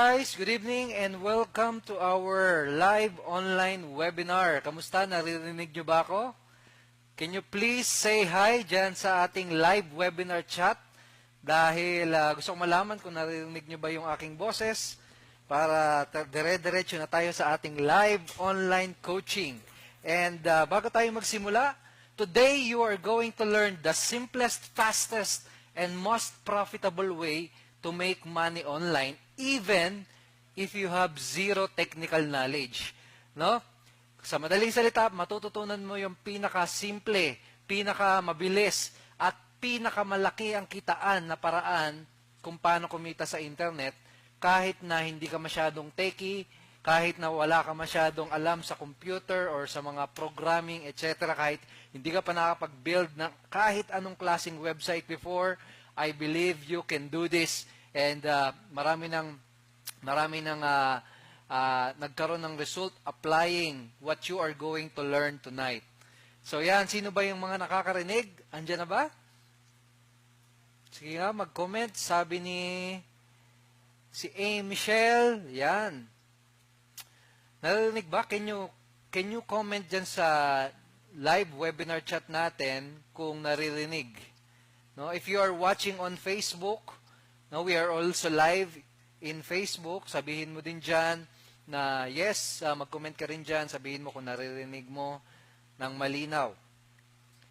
guys, good evening and welcome to our live online webinar. Kamusta? Naririnig nyo ba ako? Can you please say hi dyan sa ating live webinar chat? Dahil gusto kong malaman kung naririnig nyo ba yung aking boses para dire-diretso na tayo sa ating live online coaching. And bago tayo magsimula, today you are going to learn the simplest, fastest, and most profitable way to make money online even if you have zero technical knowledge. No? Sa madaling salita, matututunan mo yung pinaka-simple, pinaka-mabilis, at pinaka-malaki ang kitaan na paraan kung paano kumita sa internet kahit na hindi ka masyadong techie, kahit na wala ka masyadong alam sa computer or sa mga programming, etc. Kahit hindi ka pa nakapag-build ng kahit anong klaseng website before, I believe you can do this. And marami nang nagkaroon ng result applying what you are going to learn tonight. So yan, sino ba yung mga nakakarinig? Andiyan na ba? Sige nga, mag-comment. Sabi ni si A. Michelle, yan. Narinig ba? Can you comment dyan sa live webinar chat natin kung naririnig? No, if you are watching on Facebook, no, we are also live in Facebook. Sabihin mo din dyan na yes, mag-comment ka rin dyan. Sabihin mo kung naririnig mo ng malinaw.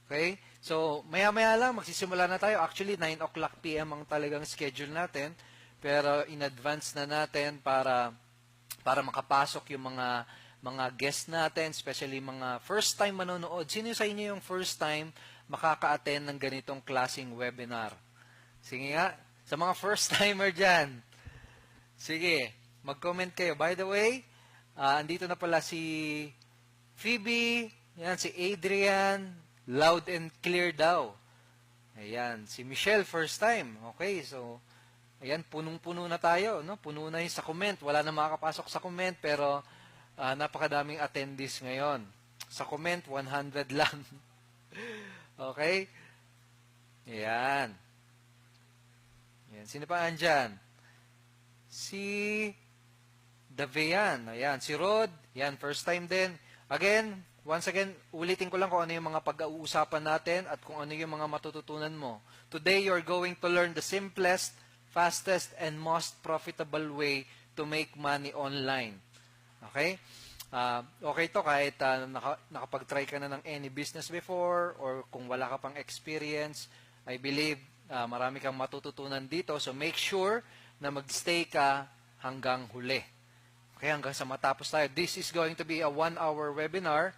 Okay? So, maya-maya lang, magsisimula na tayo. Actually, 9 o'clock PM ang talagang schedule natin. Pero in advance na natin para makapasok yung mga guest natin, especially mga first time manonood. Sino sa inyo yung first time makaka-attend ng ganitong klaseng webinar? Sige nga, sa mga first timer dyan. Sige, mag-comment kayo. By the way, andito na pala si Phoebe, yan, si Adrian, loud and clear daw. Ayan, si Michelle, first time. Okay, so, ayan, punong-puno na tayo, no? Puno na yung sa comment. Wala na makakapasok sa comment, pero napakadaming attendees ngayon. Sa comment, 100 lang. Okay? Ayan. Ayan. Sino pa andyan? Si Davian. Ayan. Si Rod. Ayan. First time din. Again, once again, ulitin ko lang kung ano yung mga pag-uusapan natin at kung ano yung mga matututunan mo. Today, you're going to learn the simplest, fastest, and most profitable way to make money online. Okay? Okay to kahit nakapag-try ka na ng any business before or kung wala ka pang experience, I believe marami kang matututunan dito. So make sure na mag-stay ka hanggang huli. Okay, hanggang sa matapos tayo. This is going to be a 1-hour webinar.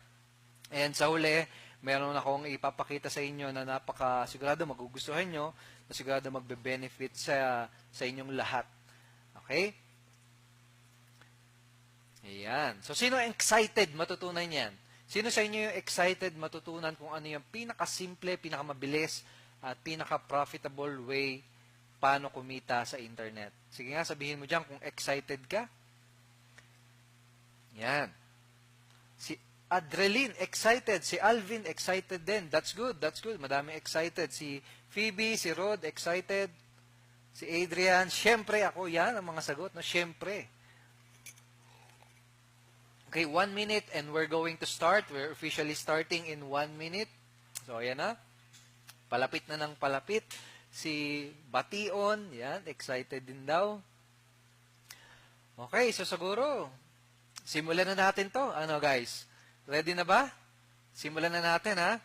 And sa huli, meron akong ipapakita sa inyo na sigurado magugustuhan nyo, na sigurado magbe-benefit sa inyong lahat. Okay? Ayan. So, sino excited matutunan yan? Sino sa inyo yung excited matutunan kung ano yung pinakasimple, pinakamabilis, at pinaka-profitable way paano kumita sa internet? Sige nga, sabihin mo dyan kung excited ka. Yan. Si Adreline, excited. Si Alvin, excited din. That's good, that's good. Madami excited. Si Phoebe, si Rod, excited. Si Adrian, syempre ako. Yan ang mga sagot, no? Syempre. Okay, 1 minute and we're going to start. We're officially starting in 1 minute. So, ayan na. Palapit na ng palapit. Si Bation, yan, excited din daw. Okay, so siguro, simulan na natin to. Ano guys? Ready na ba? Simulan na natin, ha?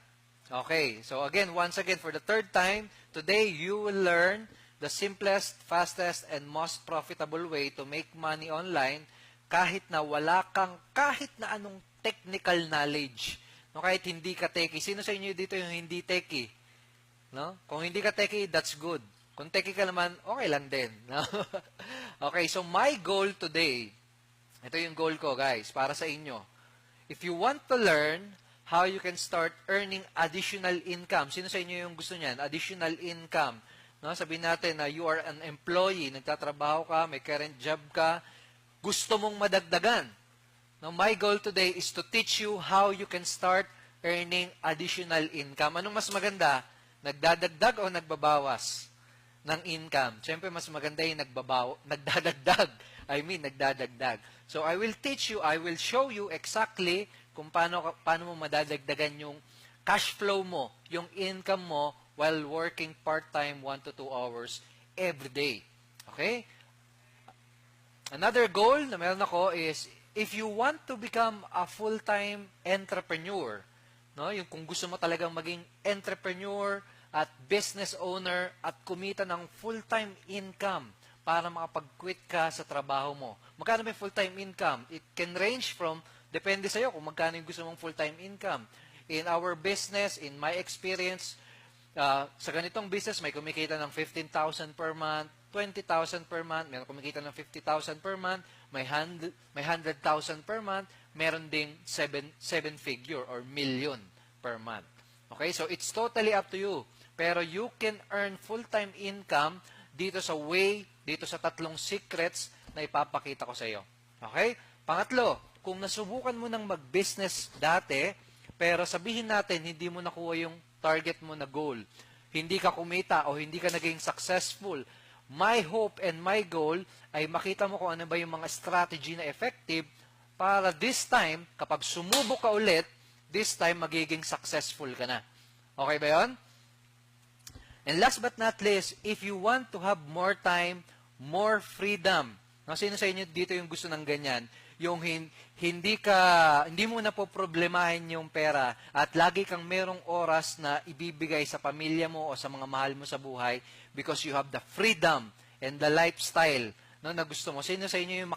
Okay, so again, once again, for the third time, today you will learn the simplest, fastest, and most profitable way to make money online kahit na wala kang kahit na anong technical knowledge. No, kahit hindi ka techie. Sino sa inyo dito yung hindi techie? No? Kung hindi ka techie, that's good. Kung techie ka naman, okay lang din. No? Okay, so my goal today, ito yung goal ko guys, para sa inyo. If you want to learn how you can start earning additional income, sino sa inyo yung gusto niyan? Additional income. No? Sabihin natin na you are an employee, nagtatrabaho ka, may current job ka, gusto mong madagdagan. Now, my goal today is to teach you how you can start earning additional income. Anong mas maganda? Nagdadagdag o nagbabawas ng income? Siyempre, mas maganda yung nagdadagdag. I mean, nagdadagdag. So, I will teach you, I will show you exactly kung paano mo madadagdagan yung cash flow mo, yung income mo while working part-time 1 to 2 hours every day. Okay? Another goal na meron ako is, if you want to become a full-time entrepreneur, no, yung kung gusto mo talagang maging entrepreneur at business owner at kumita ng full-time income para makapag-quit ka sa trabaho mo. Magkano may full-time income? It can range from, depende sa'yo kung magkano yung gusto mong full-time income. In our business, in my experience, sa ganitong business, may kumikita ng 15,000 per month, 20,000 per month, meron kumikita ng 50,000 per month, may 100,000 per month, meron ding 7-figure or million per month. Okay? So, it's totally up to you. Pero you can earn full-time income dito sa dito sa 3 secrets na ipapakita ko sa iyo. Okay? Pangatlo, kung nasubukan mo ng mag-business dati, pero sabihin natin, hindi mo nakuha yung target mo na goal, hindi ka kumita o hindi ka naging successful, my hope and my goal ay makita mo kung ano ba yung mga strategy na effective para this time, kapag sumubok ka ulit, this time magiging successful ka na. Okay ba yun? And last but not least, if you want to have more time, more freedom, no, sino sa inyo dito yung gusto ng ganyan? Yung hindi mo na po problemahin yung pera at lagi kang merong oras na ibibigay sa pamilya mo o sa mga mahal mo sa buhay because you have the freedom and the lifestyle, no, na gusto mo. Sino sa inyo yung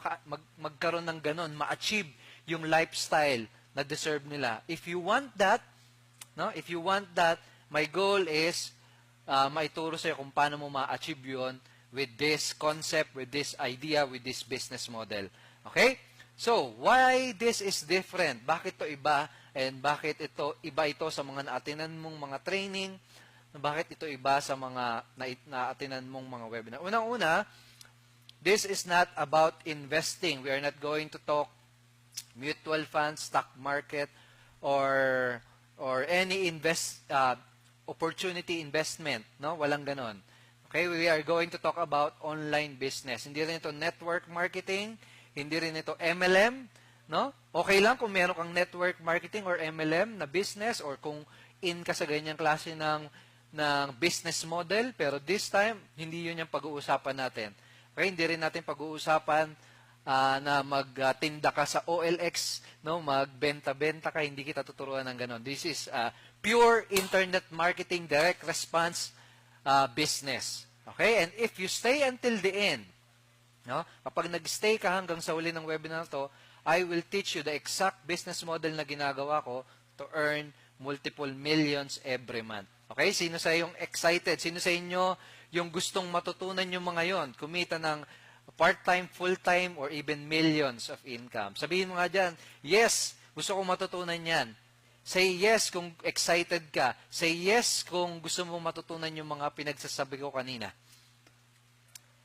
magkaroon ng ganon, ma-achieve yung lifestyle na deserve nila? If you want that, no, my goal is maituro sa'yo kung paano mo ma-achieve yun with this concept, with this idea, with this business model. Okay? So, why this is different? Bakit to iba? And bakit iba ito sa mga naatinan mong mga training? Bakit ito iba sa mga naatinan mong mga webinar? Unang-una, this is not about investing. We are not going to talk mutual funds, stock market, or any opportunity investment. No? Walang ganon. Okay? We are going to talk about online business. Hindi rin ito network marketing. Hindi rin ito MLM, no? Okay lang kung meron kang network marketing or MLM na business or kung in ka sa ganyang klase ng business model, pero this time, hindi yun yung pag-uusapan natin. Okay? Hindi rin natin pag-uusapan na magtinda ka sa OLX, no? Magbenta-benta ka, hindi kita tuturuan ng ganon. This is pure internet marketing, direct response business. Okay? And if you stay until the end, no? Kapag nag-stay ka hanggang sa uli ng webinar na to, I will teach you the exact business model na ginagawa ko to earn multiple millions every month. Okay? Sino sa yung excited? Sino sa inyo yung gustong matutunan yung mga yon? Kumita ng part-time, full-time, or even millions of income. Sabihin mo nga dyan, yes, gusto kong matutunan yan. Say yes kung excited ka. Say yes kung gusto mong matutunan yung mga pinagsasabi ko kanina.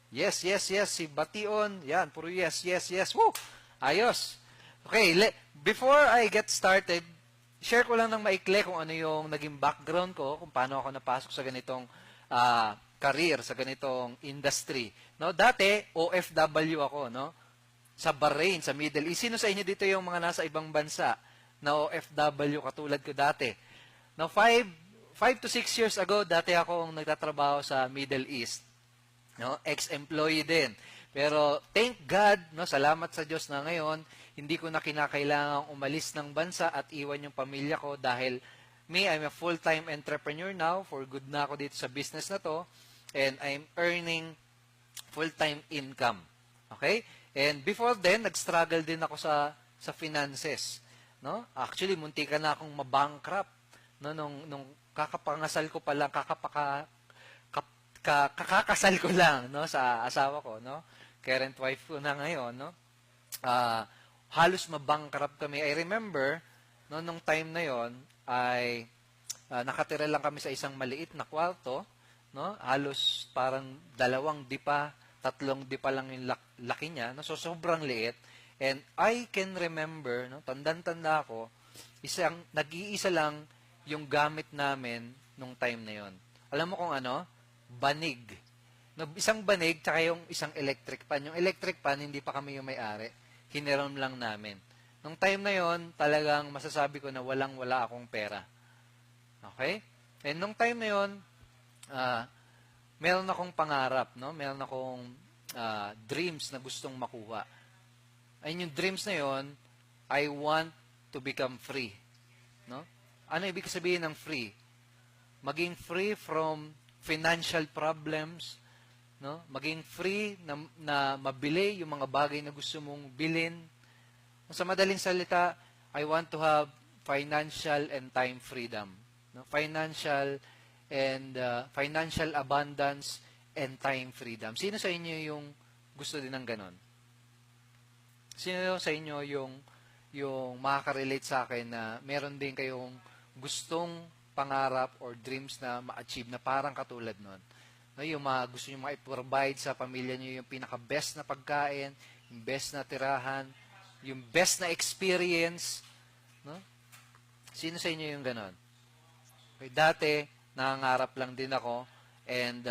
Yes, yes, yes. Si Bation. Yan, puro yes, yes, yes. Woo! Ayos. Okay, before I get started, share ko lang ng maikli kung ano yung naging background ko, kung paano ako napasok sa ganitong career, sa ganitong industry. No, dati, OFW ako, no? Sa Bahrain, sa Middle East. Sino sa inyo dito yung mga nasa ibang bansa na OFW katulad ko dati? Now, 5 to 6 years ago, dati akong nagtatrabaho sa Middle East. No, ex-employee din. Pero thank God, no, salamat sa Diyos na ngayon, hindi ko na kinakailangang umalis ng bansa at iwan yung pamilya ko dahil I'm a full-time entrepreneur now, for good na ako dito sa business na to, and I'm earning full-time income. Okay? And before then, nag-struggle din ako sa finances. No? Actually, muntikan na akong mabankrupt. No, nung kakapangasal ko pa lang, kakakasal ko lang, no, sa asawa ko, no, current wife ko na ngayon, no, halos mabankrupt kami. I remember, no, nung time na yon ay nakatira lang kami sa isang maliit na kwarto, no, halos parang 2 dipa, 3 dipa lang yung laki niya, no, so sobrang liit. And I can remember, no, tandang-tanda ako, nag-iisa lang yung gamit namin nung time na yon. Alam mo kung ano? Banig. Isang banig, tsaka yung isang electric pan. Yung electric pan, hindi pa kami yung may-ari. Hiniram lang namin. Nung time na yon, talagang masasabi ko na walang-wala akong pera. Okay? And nung time na yon, meron akong pangarap, no? Meron akong dreams na gustong makuha. Ayun yung dreams na yon, I want to become free. No? Ano ibig sabihin ng free? Maging free from financial problems, no? Maging free na mabili yung mga bagay na gusto mong bilhin. Sa madaling salita, I want to have financial and time freedom. No? Financial abundance and time freedom. Sino sa inyo yung gusto din ng ganon? Sino sa inyo yung makaka-relate sa akin na meron din kayong gustong pangarap or dreams na ma-achieve na parang katulad nun? No, yung gusto nyo ma-provide sa pamilya nyo yung pinaka-best na pagkain, yung best na tirahan, yung best na experience. No? Sino sa inyo yung ganon? Okay, dati, nangangarap lang din ako and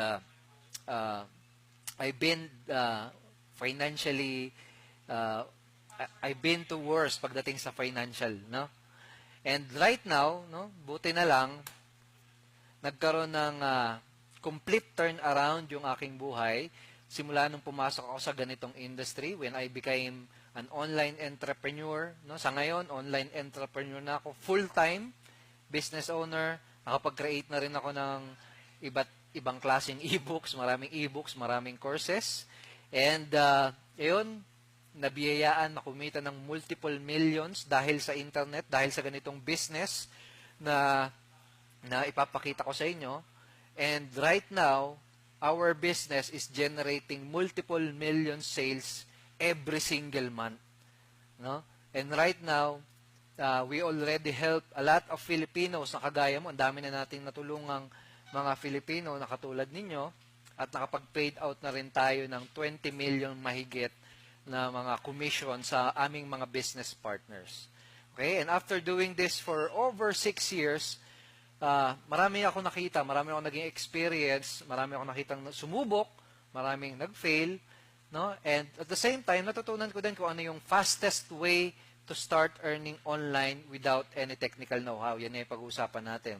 I've been financially I've been to worse pagdating sa financial, no? And right now, no, buti na lang nagkaroon ng complete turnaround yung aking buhay simula nung pumasok ako sa ganitong industry when I became an online entrepreneur, no? Sa ngayon, online entrepreneur na ako, full-time business owner, nakapag-create na rin ako ng ibang klaseng e-books, maraming courses. And yun, nabiyayaan na kumita ng multiple millions dahil sa internet, dahil sa ganitong business na ipapakita ko sa inyo. And right now, our business is generating multiple million sales every single month. No? And right now, we already help a lot of Filipinos na kagaya mo. Ang dami na nating natulungang mga Filipino na katulad ninyo at nakapag-paid out na rin tayo ng 20 million mahigit na mga commission sa aming mga business partners. Okay? And after doing this for over 6 years, marami ako nakita, marami ako naging experience, marami ako nakitang sumubok, maraming nag-fail, no? And at the same time, natutunan ko din kung ano yung fastest way to start earning online without any technical know-how. Yan yung pag-uusapan natin.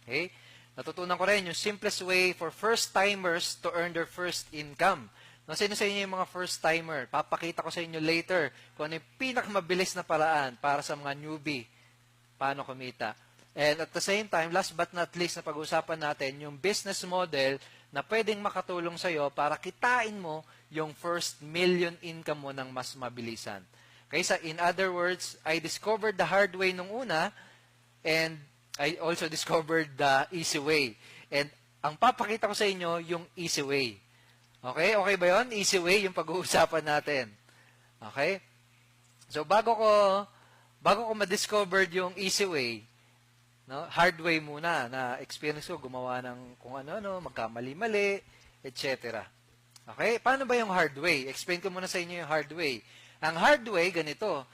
Okay? Natutunan ko rin yung simplest way for first-timers to earn their first income. No, sino sa inyo yung mga first-timer? Papakita ko sa inyo later kung ano yung pinakamabilis na paraan para sa mga newbie. Paano kumita. And at the same time, last but not least na pag-usapan natin, yung business model na pwedeng makatulong sa iyo para kitain mo yung first million income mo ng mas mabilisan. Okay, so in other words, I discovered the hard way nung una and I also discovered the easy way. And ang papakita ko sa inyo yung easy way. Okay? Okay ba yun? Easy way yung pag-uusapan natin. Okay? So, bago ko ma-discovered yung easy way, no, hard way muna na experience ko, gumawa ng kung ano-ano, magkamali-mali, etc. Okay? Paano ba yung hard way? Explain ko muna sa inyo yung hard way. Ang hard way, ganito.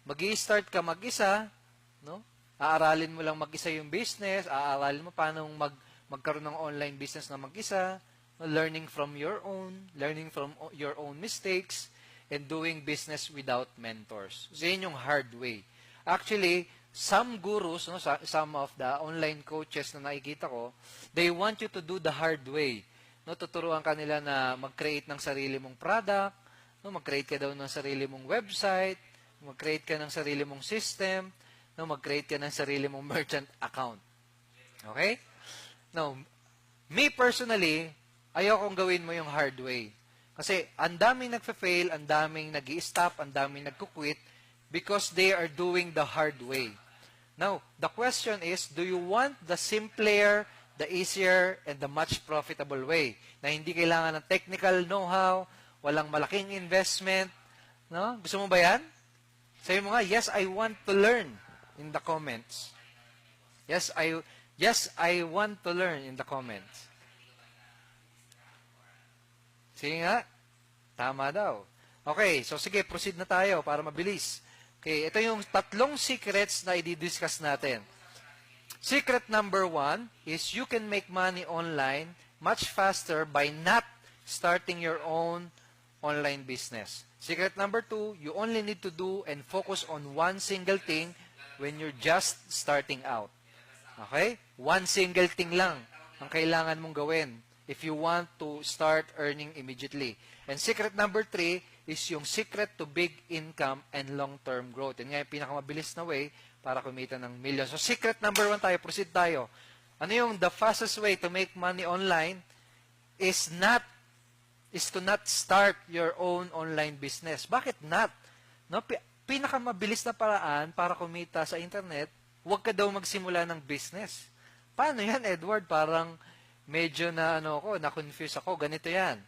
Mag-i-start ka mag-isa, no? Aaralin mo lang mag-isa yung business, aaralin mo paano magkaroon ng online business na mag-isa, learning from your own mistakes, and doing business without mentors. So, yun yung hard way. Actually, some gurus, no, some of the online coaches na nakikita ko, they want you to do the hard way. No, tuturuan ka nila na mag-create ng sarili mong product, no, mag-create ka daw ng sarili mong website, mag-create ka ng sarili mong system, no, mag-create ka ng sarili mong merchant account. Okay? Now, me personally, ayokong gawin mo yung hard way. Kasi ang daming nagfa-fail, ang daming nag-i-stop, ang daming nagkukwit because they are doing the hard way. Now, the question is, do you want the simpler, the easier, and the much profitable way? Na hindi kailangan ng technical know-how, walang malaking investment. No? Gusto mo ba yan? Sabi mo nga, yes, I want to learn in the comments. Yes, I want to learn in the comments. Sige nga. Tama daw. Okay, so sige, proceed na tayo para mabilis. Okay, ito yung 3 secrets na i-discuss natin. Secret number 1 is you can make money online much faster by not starting your own online business. Secret number 2, you only need to do and focus on one single thing when you're just starting out. Okay? One single thing lang ang kailangan mong gawin if you want to start earning immediately. And secret number 3 is yung secret to big income and long-term growth. Yan nga yung pinakamabilis na way para kumita ng millions. So secret number 1 tayo, proceed tayo. Ano yung the fastest way to make money online is to not start your own online business. Bakit not? No, pinakamabilis na paraan para kumita sa internet, huwag ka daw magsimula ng business. Paano yan, Edward? Parang medyo na-confuse ako. Ganito yan.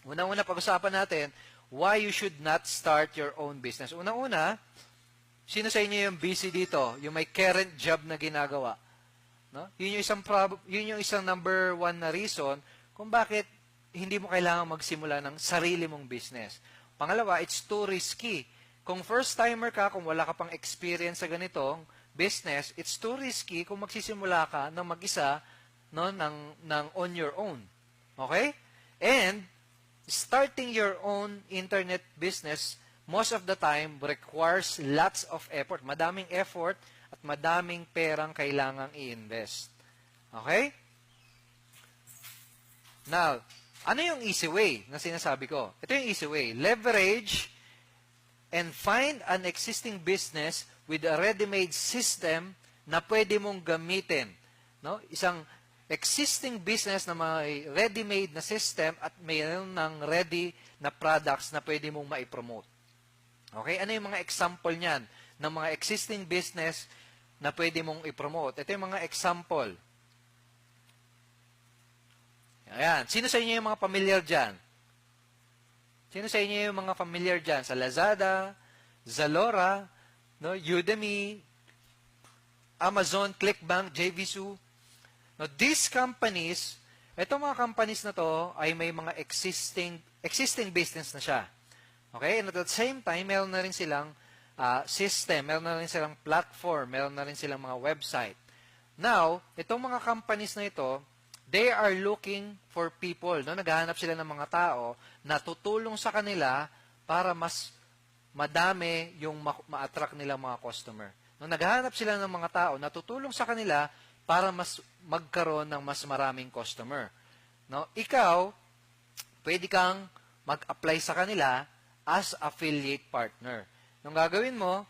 Unang-una, pag-usapan natin, why you should not start your own business. Unang-una, sino sa inyo yung busy dito? Yung may current job na ginagawa. No? Yun yung isang number 1 na reason kung bakit hindi mo kailangan magsimula ng sarili mong business. Pangalawa, it's too risky. Kung first-timer ka, kung wala ka pang experience sa ganitong business, it's too risky kung magsisimula ka ng mag-isa, no, ng on your own. Okay? And starting your own internet business, most of the time, requires lots of effort. Madaming effort at madaming perang kailangang i-invest. Okay? Now, ano yung easy way na sinasabi ko? Ito yung easy way. Leverage and find an existing business with a ready-made system na pwede mong gamitin. No? Isang existing business na may ready-made na system at mayroon ng ready na products na pwede mong maipromote. Okay? Ano yung mga example niyan ng mga existing business na pwede mong ipromote? Ito yung mga example. Ayan. Sino sa inyo yung mga familiar dyan? Sino sa inyo yung mga familiar dyan? Sa Lazada, Zalora, no, Udemy, Amazon, Clickbank, JVZoo. No, these companies, itong mga companies na to ay may mga existing business na siya. Okay? And at the same time, meron na rin silang system, meron na rin silang platform, meron na rin silang mga website. Now, itong mga companies na ito, they are looking for people. No? Naghahanap sila ng mga tao na tutulong sa kanila para mas madami yung ma-attract nilang mga customer. No? Naghahanap sila ng mga tao na tutulong sa kanila para mas magkaroon ng mas maraming customer. No? Ikaw, pwede kang mag-apply sa kanila as affiliate partner. Nung gagawin mo,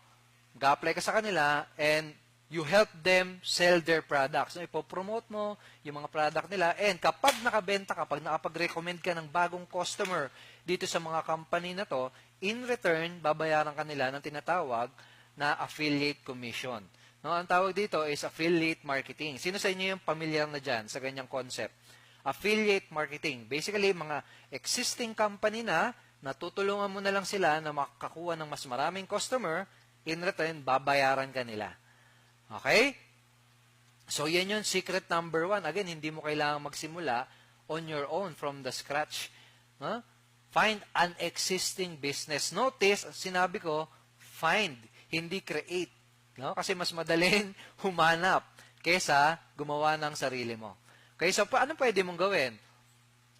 mag-apply ka sa kanila and you help them sell their products. So, ipopromote mo yung mga product nila. And kapag nakabenta ka, kapag nakapag-recommend ka ng bagong customer dito sa mga company na to, in return, babayaran ka nila ng tinatawag na affiliate commission. No, ang tawag dito is affiliate marketing. Sino sa inyo yung familiar na dyan sa ganyang concept? Affiliate marketing. Basically, mga existing company na natutulungan mo na lang sila na makakuha ng mas maraming customer, in return, babayaran ka nila. Okay? So, yan yung secret number 1. Again, hindi mo kailangan magsimula on your own from the scratch. Huh? Find an existing business. Notice, sinabi ko, find, hindi create. No? Kasi mas madaling humanap kesa gumawa ng sarili mo. Okay, so ano pwede mong gawin?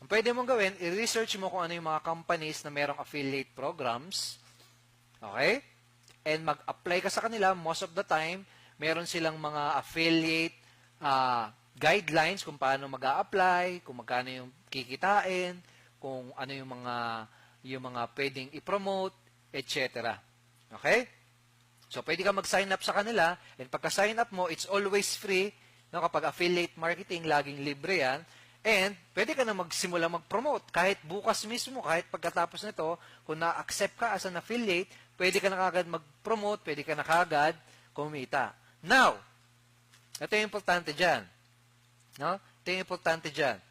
Ang pwede mong gawin, i-research mo kung ano yung mga companies na merong affiliate programs. Okay? And mag-apply ka sa kanila most of the time. Meron silang mga affiliate guidelines kung paano mag-a-apply, kung magkano yung kikitain, kung ano yung mga pwedeng i-promote, etc. Okay? So, pwede ka mag-sign up sa kanila, and pagka-sign up mo, it's always free. No? Kapag affiliate marketing, laging libre yan. And, pwede ka na magsimula mag-promote. Kahit bukas mismo, kahit pagkatapos nito, kung na-accept ka as an affiliate, pwede ka na kagad mag-promote, pwede ka na kagad kumita. Now, ito yung importante dyan. No? Ito yung importante dyan.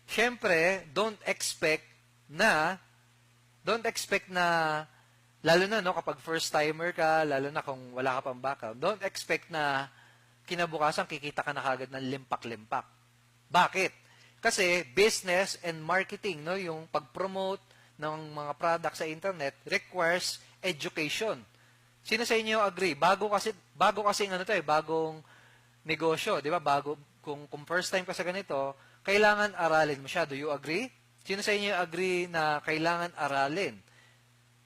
Siyempre, don't expect na, lalo na no, kapag first-timer ka, lalo na kung wala ka pang background, don't expect na kinabukasan kikita ka na kagad ng limpak-limpak. Bakit? Kasi business and marketing, no, yung pag-promote ng mga products sa internet requires education. Sino sa inyo agree? Bago kasi bagong negosyo, 'di ba? Kung first time ka sa ganito, kailangan aralin mo siya. Do you agree? Sino sa inyo agree na kailangan aralin?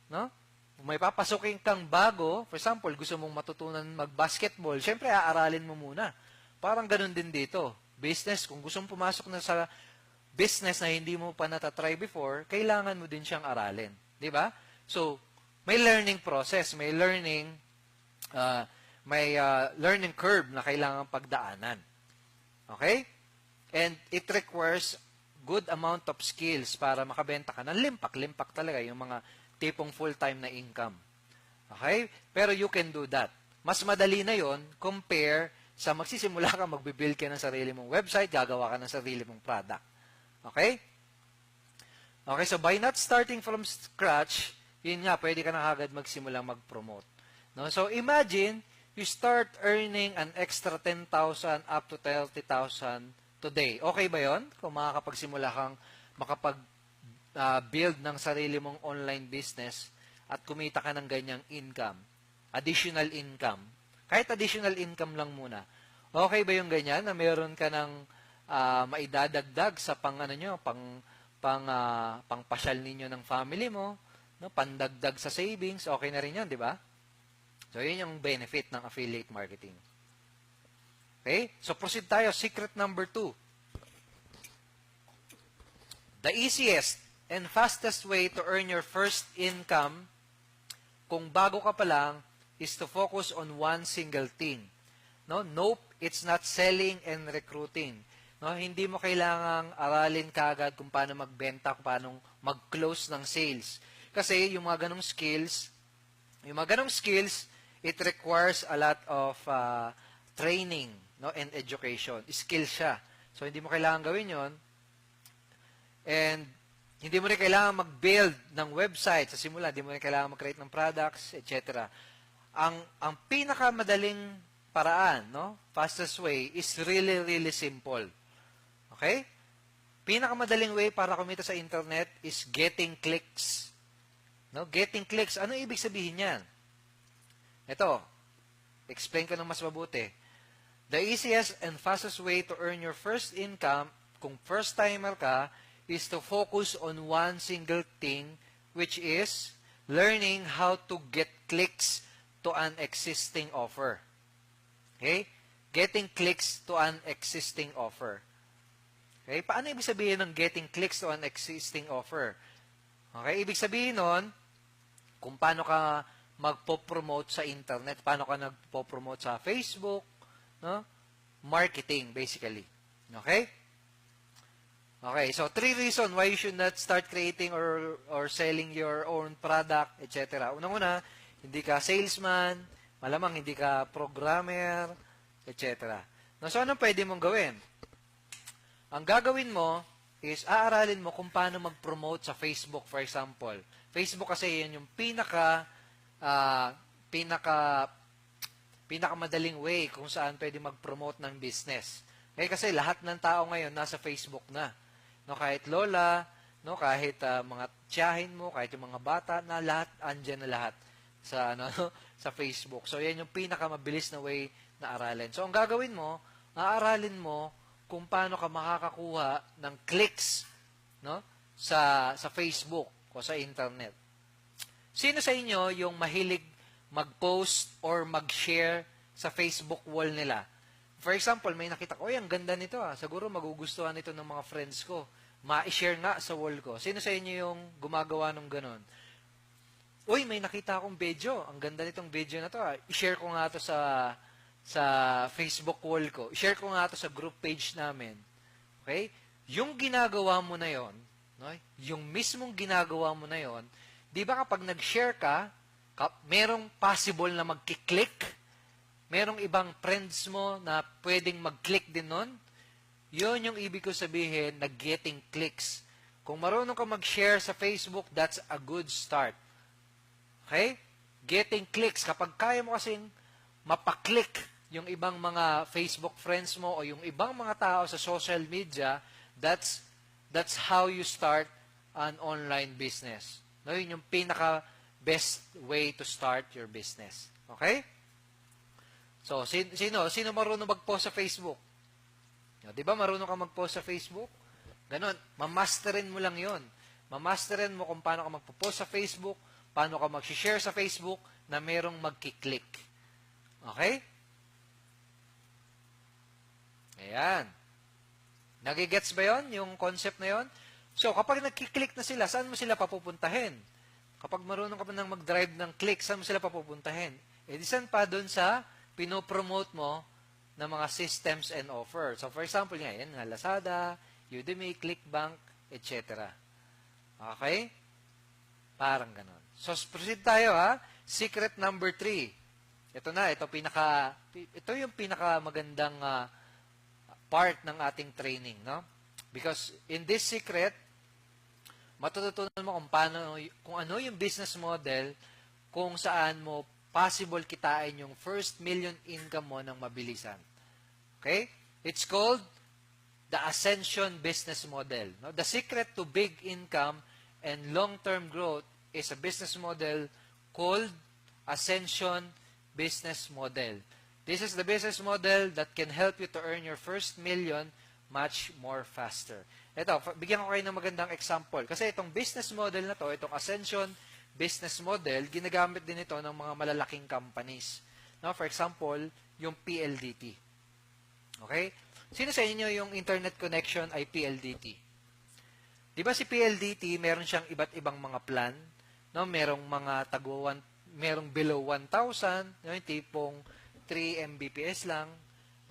No? Kung may papasukin kang bago, for example, gusto mong matutunan mag-basketball, syempre aaralin mo muna. Parang ganun din dito. Business, kung gusto mong pumasok na sa business na hindi mo pa natatry before, kailangan mo din siyang aralin. Di ba? So, may learning process, may learning curve na kailangan pagdaanan. Okay? And it requires good amount of skills para makabenta ka ng limpak-limpak talaga, yung mga tipong full-time na income. Okay? Pero you can do that. Mas madali na yon compare sa magsisimula ka, magbibuild ka ng sarili mong website, gagawa ka ng sarili mong product. Okay? Okay, so by not starting from scratch, yun nga, pwede ka na agad magsimula mag-promote. No? So imagine, you start earning an extra 10,000 up to 30,000 today. Okay ba yon? Kung makakapagsimula kang makapag-build ng sarili mong online business at kumita ka ng ganyang income, additional income, kahit additional income lang muna. Okay ba yung ganyan na meron ka ng maidadagdag sa pangpasyal ninyo ng family mo, no? Pandagdag sa savings, okay na rin yun, di ba? So, yun yung benefit ng affiliate marketing. Okay? So, proceed tayo. Secret number 2. The easiest and fastest way to earn your first income, kung bago ka pa lang, is to focus on one single thing. No? Nope, it's not selling and recruiting. No? Hindi mo kailangang aralin kaagad kung paano magbenta, kung paano mag-close ng sales. Kasi yung mga ganong skills, it requires a lot of training, no, and education. Skill siya. So, hindi mo kailangan gawin yon. And, hindi mo rin kailangan mag-build ng website sa simula. Hindi mo rin kailangan mag-create ng products, etc. Ang pinakamadaling paraan, no, fastest way, is really, really simple. Okay? Pinakamadaling way para kumita sa internet is getting clicks. No? Getting clicks. Ano ibig sabihin yan? Ito, explain ko ng mas mabuti. The easiest and fastest way to earn your first income, kung first-timer ka, is to focus on one single thing, which is learning how to get clicks to an existing offer. Okay? Getting clicks to an existing offer. Okay? Paano ibig sabihin ng getting clicks to an existing offer? Okay? Ibig sabihin nun, kung paano ka magpo-promote sa internet, paano ka nagpo-promote sa Facebook, no? Marketing, basically. Okay? Okay, so 3 reasons why you should not start creating or selling your own product, etc. Unang-una, hindi ka salesman, malamang hindi ka programmer, etc. No, so anong pwede mong gawin? Ang gagawin mo is aaralin mo kung paano mag-promote sa Facebook, for example. Facebook kasi yan yung pinakamadaling way kung saan pwede mag-promote ng business. Kasi lahat ng tao ngayon nasa Facebook na. No, kahit lola, no, kahit mga tiyahin mo, kahit yung mga bata, na lahat andyan na lahat sa sa Facebook. So yan yung pinakamabilis na way na aralin. So ang gagawin mo, aaralin mo kung paano ka makakakuha ng clicks, no, sa Facebook o sa internet. Sino sa inyo yung mahilig mag-post or mag-share sa Facebook wall nila? For example, may nakita ko, ang ganda nito siguro magugustuhan nito ng mga friends ko. Ma-share nga sa wall ko. Sino sa inyo yung gumagawa ng ganon? Uy, may nakita akong video. Ang ganda nitong video na to. I-share ko nga to sa Facebook wall ko. I-share ko nga to sa group page namin. Okay? Yung ginagawa mo na yon, no? Yung mismong ginagawa mo na yon, di ba kapag nag-share ka, merong possible na magkiklik? Merong ibang friends mo na pwedeng mag-click din nun? Yun yung ibig ko sabihin na getting clicks. Kung marunong ka mag-share sa Facebook, that's a good start. Okay? Getting clicks. Kapag kaya mo kasing mapaklik yung ibang mga Facebook friends mo o yung ibang mga tao sa social media, that's how you start an online business. No, yun yung pinaka-best way to start your business. Okay? So, sino marunong mag-post sa Facebook? Di ba marunong ka mag-post sa Facebook? Ganon. Mamasterin mo lang yon. Mamasterin mo kung paano ka magpo-post sa Facebook, paano ka mag-share sa Facebook na merong magkiklik. Okay? Ayan. Nagigets ba yon yung concept na yon? So, kapag nagkiklik na sila, saan mo sila papupuntahin? Kapag marunong ka pa nang mag-drive ng click, saan mo sila papupuntahin? E di saan pa doon sa pinopromote mo ng mga systems and offers. So, for example, yan nga, Lazada, Udemy, Clickbank, etc. Okay? Parang ganon. So, proceed tayo ha. Secret number 3. Ito na, ito yung pinaka magandang part ng ating training, no? Because in this secret, matututunan mo kung ano yung business model kung saan mo possible kitain yung first million income mo ng mabilisan. Okay? It's called the Ascension business model. No? The secret to big income and long-term growth is a business model called Ascension business model. This is the business model that can help you to earn your first million much more faster. Ito, bigyan ko kayo ng magandang example. Kasi itong business model na to, itong Ascension business model, ginagamit din ito ng mga malalaking companies. No? For example, yung PLDT. Okay? Sino sa inyo yung internet connection ay PLDT? Di ba si PLDT, meron siyang iba't ibang mga plan? No? Merong mga merong below 1,000, no? Yung tipong 3 Mbps lang.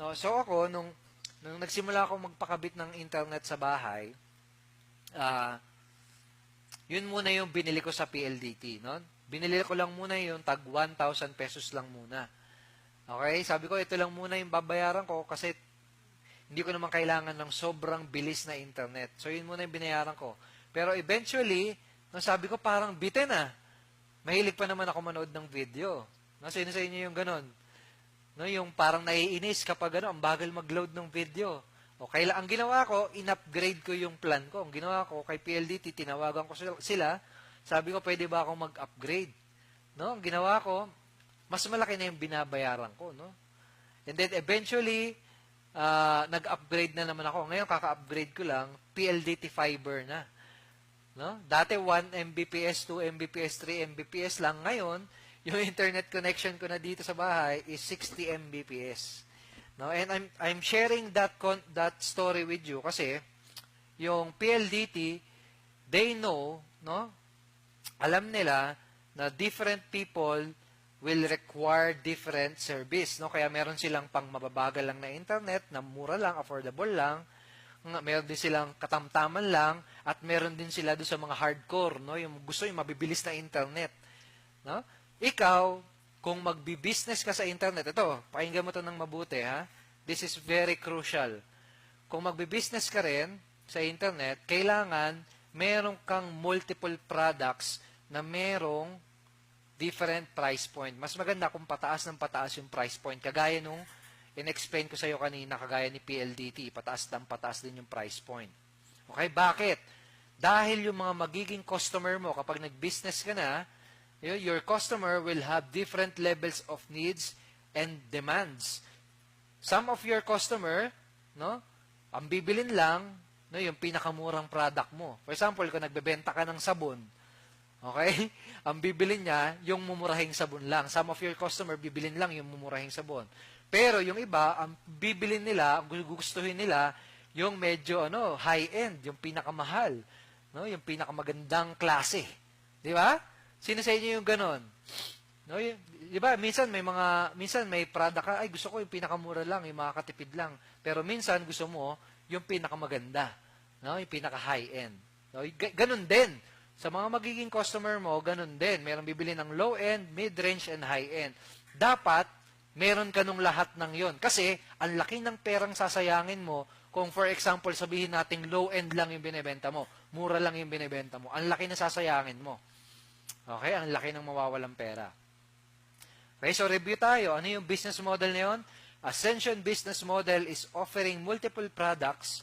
No? So ako, nung nagsimula ako magpakabit ng internet sa bahay, yun muna yung binili ko sa PLDT. No? Binili ko lang muna yung tag 1,000 pesos lang muna. Okay? Sabi ko, ito lang muna yung babayaran ko kasi hindi ko naman kailangan ng sobrang bilis na internet. So, yun muna yung binayaran ko. Pero eventually, no, sabi ko, parang bitin na. Mahilig pa naman ako manood ng video. No, sino sa inyo yung ganon? No, yung parang naiinis kapag ang bagal mag-load ng video. Okay, ang ginawa ko, in-upgrade ko yung plan ko. Ang ginawa ko kay PLDT, tinawagan ko sila, sabi ko, pwede ba akong mag-upgrade? No, ang ginawa ko, mas malaki na yung binabayaran ko, no? And then eventually, nag-upgrade na naman ako. Ngayon, kaka-upgrade ko lang, PLDT fiber na. No? Dati 1 Mbps, 2 Mbps, 3 Mbps lang. Ngayon, yung internet connection ko na dito sa bahay is 60 Mbps. No? And I'm sharing that story with you kasi yung PLDT, they know, no? Alam nila na different people will require different service, no? Kaya meron silang pang mababagal lang na internet, na mura lang, affordable lang. Meron din silang katamtaman lang, at meron din sila doon sa mga hardcore, no? Yung gusto yung mabibilis na internet, no? Ikaw, kung magbi-business ka sa internet, ito, pakinggan mo to ng mabuti, ha? This is very crucial. Kung magbi-business ka rin sa internet, kailangan meron kang multiple products na merong different price point. Mas maganda kung pataas ng pataas yung price point. Kagaya nung in-explain ko sa iyo kanina, kagaya ni PLDT, pataas din yung price point. Okay, bakit? Dahil yung mga magiging customer mo, kapag nag-business ka na, your customer will have different levels of needs and demands. Some of your customer, no, ang bibilin lang, no, yung pinakamurang product mo. For example, kung nagbebenta ka ng sabon, okay? Ang bibilin niya, yung mumurahing sabon lang. Some of your customer, bibilin lang yung mumurahing sabon. Pero yung iba, ang bibilin nila, ang gugustuhin nila, yung medyo high-end, yung pinakamahal, no? Yung pinakamagandang klase. Di ba? Sino sa inyo yung ganon? No? Di ba? Minsan may product ka, ay gusto ko yung pinakamura lang, yung makakatipid lang. Pero minsan gusto mo yung pinakamaganda, no? Yung pinaka-high-end. No? Ganon din. Sa mga magiging customer mo, ganun din. Meron bibili ng low-end, mid-range, and high-end. Dapat, meron ka nung lahat ng yon. Kasi, ang laki ng perang sasayangin mo kung, for example, sabihin nating low-end lang yung binibenta mo, mura lang yung binibenta mo, ang laki na sasayangin mo. Okay? Ang laki ng mawawalang pera. Okay, so review tayo. Ano yung business model na yun? Ascension business model is offering multiple products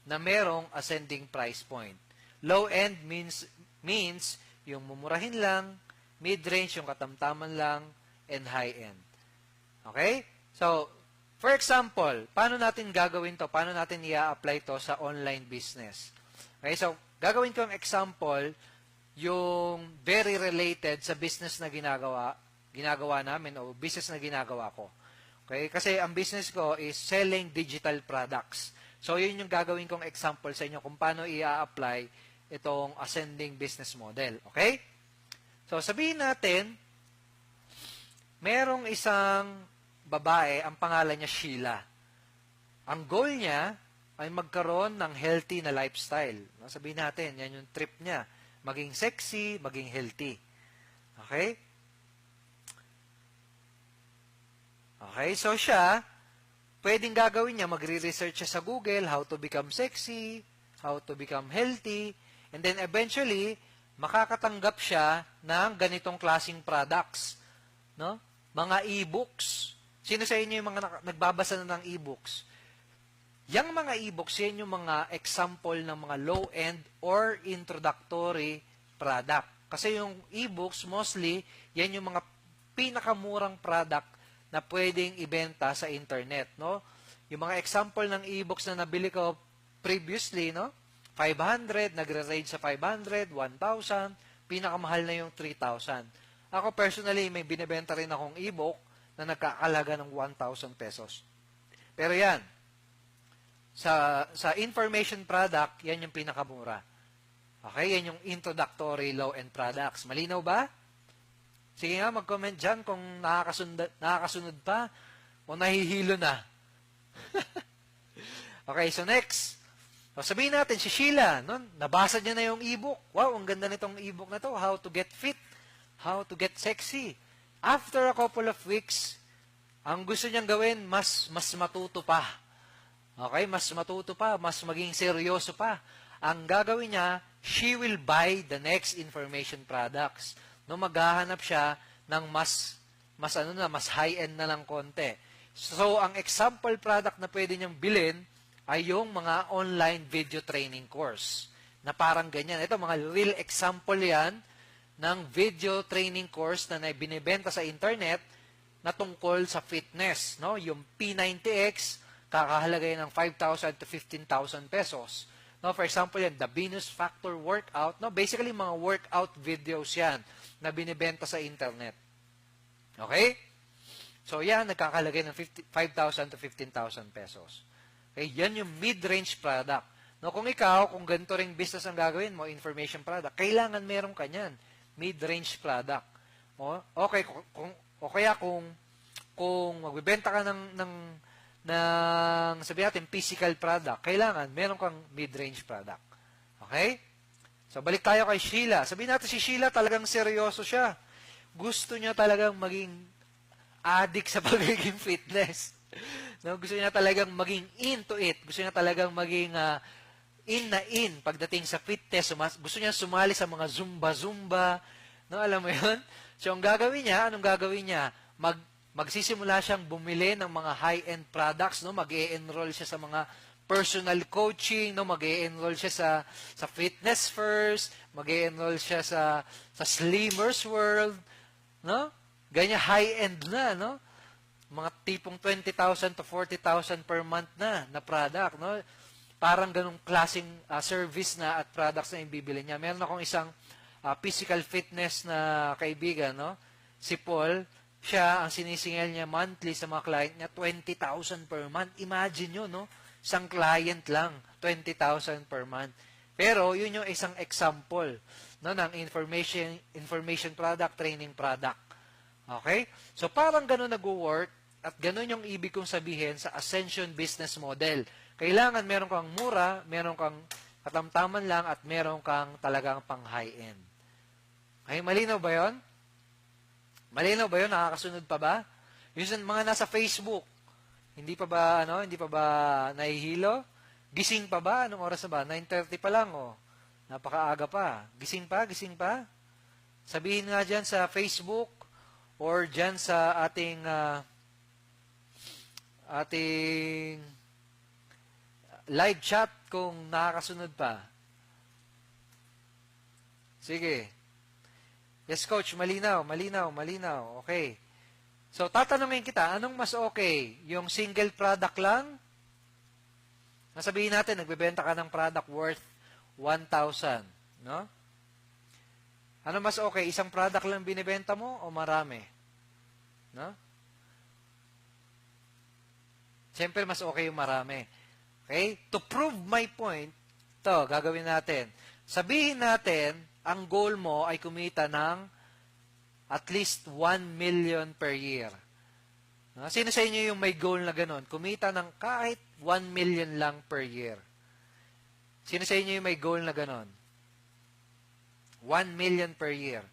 na merong ascending price point. Low-end means yung mumurahin lang, mid-range yung katamtaman lang, and high-end. Okay? So, For example, paano natin gagawin to? Paano natin i-apply to sa online business? Okay, so gagawin ko ang example, yung very related sa business na ginagawa namin o business na ginagawa ko. Okay, kasi ang business ko is selling digital products. So yun yung gagawin kong example sa inyo kung paano i-apply itong ascending business model. Okay? So sabihin natin, merong isang babae, ang pangalan niya Sheila. Ang goal niya ay magkaroon ng healthy na lifestyle. Sabihin natin, yan yung trip niya. Maging sexy, maging healthy. Okay? Okay, so siya, pwedeng gagawin niya, magre-research siya sa Google, how to become sexy, how to become healthy, and then eventually, makakatanggap siya ng ganitong klaseng products. No? Mga e-books. Sino sa inyo yung mga nagbabasa na ng e-books? Yang mga e-books, yan yung mga example ng mga low-end or introductory product. Kasi yung e-books, mostly, yan yung mga pinakamurang product na pwedeng ibenta sa internet. No? Yung mga example ng e-books na nabili ko previously, no? 500, nagre-range sa 500, 1,000, pinakamahal na yung 3,000. Ako personally, may binibenta rin akong e-book na nagkakalaga ng 1,000 pesos. Pero yan, sa information product, yan yung pinakamura. Okay, yan yung introductory low-end products. Malinaw ba? Sige nga, mag-comment dyan kung nakakasunod pa o nahihilo na. Okay, so next. So sabihin natin, si Sheila, no? Nabasa niya na yung e-book. Wow, ang ganda nitong e-book na to. How to get fit. How to get sexy. After a couple of weeks, ang gusto niyang gawin, mas matuto pa. Okay? Mas matuto pa, mas maging seryoso pa. Ang gagawin niya, she will buy the next information products. No, maghahanap siya ng mas high-end na lang konti. So, ang example product na pwede niyang bilhin ay yung mga online video training course. Na parang ganyan. Ito, mga real example yan ng video training course na binibenta sa internet na tungkol sa fitness. No? Yung P90X, kakahalaga ng 5,000 to 15,000 pesos. No? For example yan, the Venus Factor Workout. No? Basically, mga workout videos yan na binibenta sa internet. Okay? So yan, nagkakalagay ng 5,000 to 15,000 pesos. Okay? Yan yung mid-range product. No, kung ikaw, kung ganito ring business ang gagawin mo, information product, kailangan meron ka niyan. Mid-range product. Okay, o kaya kung magbebenta ka ng sabihin natin, physical product, kailangan meron kang mid-range product. Okay? So, balik tayo kay Sheila. Sabihin natin si Sheila, talagang seryoso siya. Gusto niya talagang maging addict sa pagiging fitness. No? Gusto niya talagang maging into it. Gusto niya talagang maging in pagdating sa fitness. Gusto niya sumali sa mga zumba-zumba. No, alam mo 'yun? So, ang gagawin niya, anong gagawin niya? Magsisimula siyang bumili ng mga high-end products, no? Mag-e-enroll siya sa mga personal coaching, no? Mag-e-enroll siya sa Fitness First, mag-e-enroll siya sa Slimmers World, no? Ganyan high-end na, no? Mga tipong 20,000 to 40,000 per month na product, no? Parang ganung klaseng service na at products na ibibili niya. Meron akong isang physical fitness na kaibigan, no? Si Paul, siya, ang sinisingil niya monthly sa mga client niya, 20,000 per month. Imagine nyo, no? Isang client lang, 20,000 per month. Pero, yun yung isang example, no, ng information product, training product. Okay? So, parang ganun nag-work at ganun yung ibig kong sabihin sa Ascension business model. Kailangan meron kang mura, meron kang katamtaman lang, at meron kang talagang pang high-end. Okay, malinaw ba yun? Malinaw ba yun? Nakakasunod pa ba? Yung mga nasa Facebook, hindi pa ba nahihilo? Gising pa ba? Anong oras na ba? 9:30 pa lang, oh. Napakaaga pa. Gising pa? Sabihin nga dyan sa Facebook or dyan sa ating live chat kung nakakasunod pa. Sige. Yes, Coach. Malinaw. Okay. So, tatanungin kita, anong mas okay? Yung single product lang? Nasabihin natin, nagbebenta ka ng product worth 1,000. No? Ano mas okay? Isang product lang binibenta mo o marami? No? Siyempre, mas okay yung marami. Okay? To prove my point, to gagawin natin. Sabihin natin, ang goal mo ay kumita ng at least 1 million per year. No? Sino sa inyo yung may goal na ganun? Kumita ng kahit 1 million lang per year. Sino sa inyo yung may goal na ganun? 1 million per year.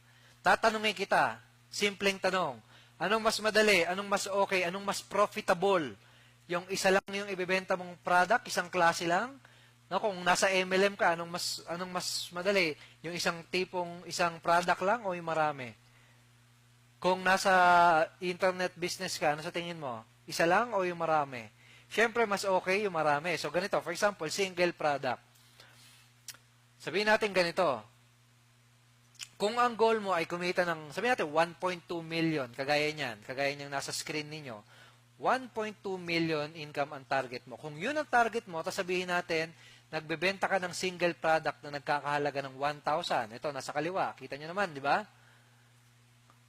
Tatanungin kita, simpleng tanong, anong mas madali, anong mas okay, anong mas profitable? Yung isa lang yung ibebenta mong product, isang klase lang? No, kung nasa MLM ka, anong mas madali? Yung isang product lang o yung marami? Kung nasa internet business ka, ano sa tingin mo? Isa lang o yung marami? Siyempre, mas okay yung marami. So, ganito. For example, single product. Sabihin natin ganito. Kung ang goal mo ay kumita ng, sabihin natin, 1.2 million, kagaya niyang nasa screen ninyo, 1.2 million income ang target mo. Kung yun ang target mo, tapos sabihin natin, nagbebenta ka ng single product na nagkakahalaga ng 1,000. Ito, nasa kaliwa. Kita nyo naman, di ba?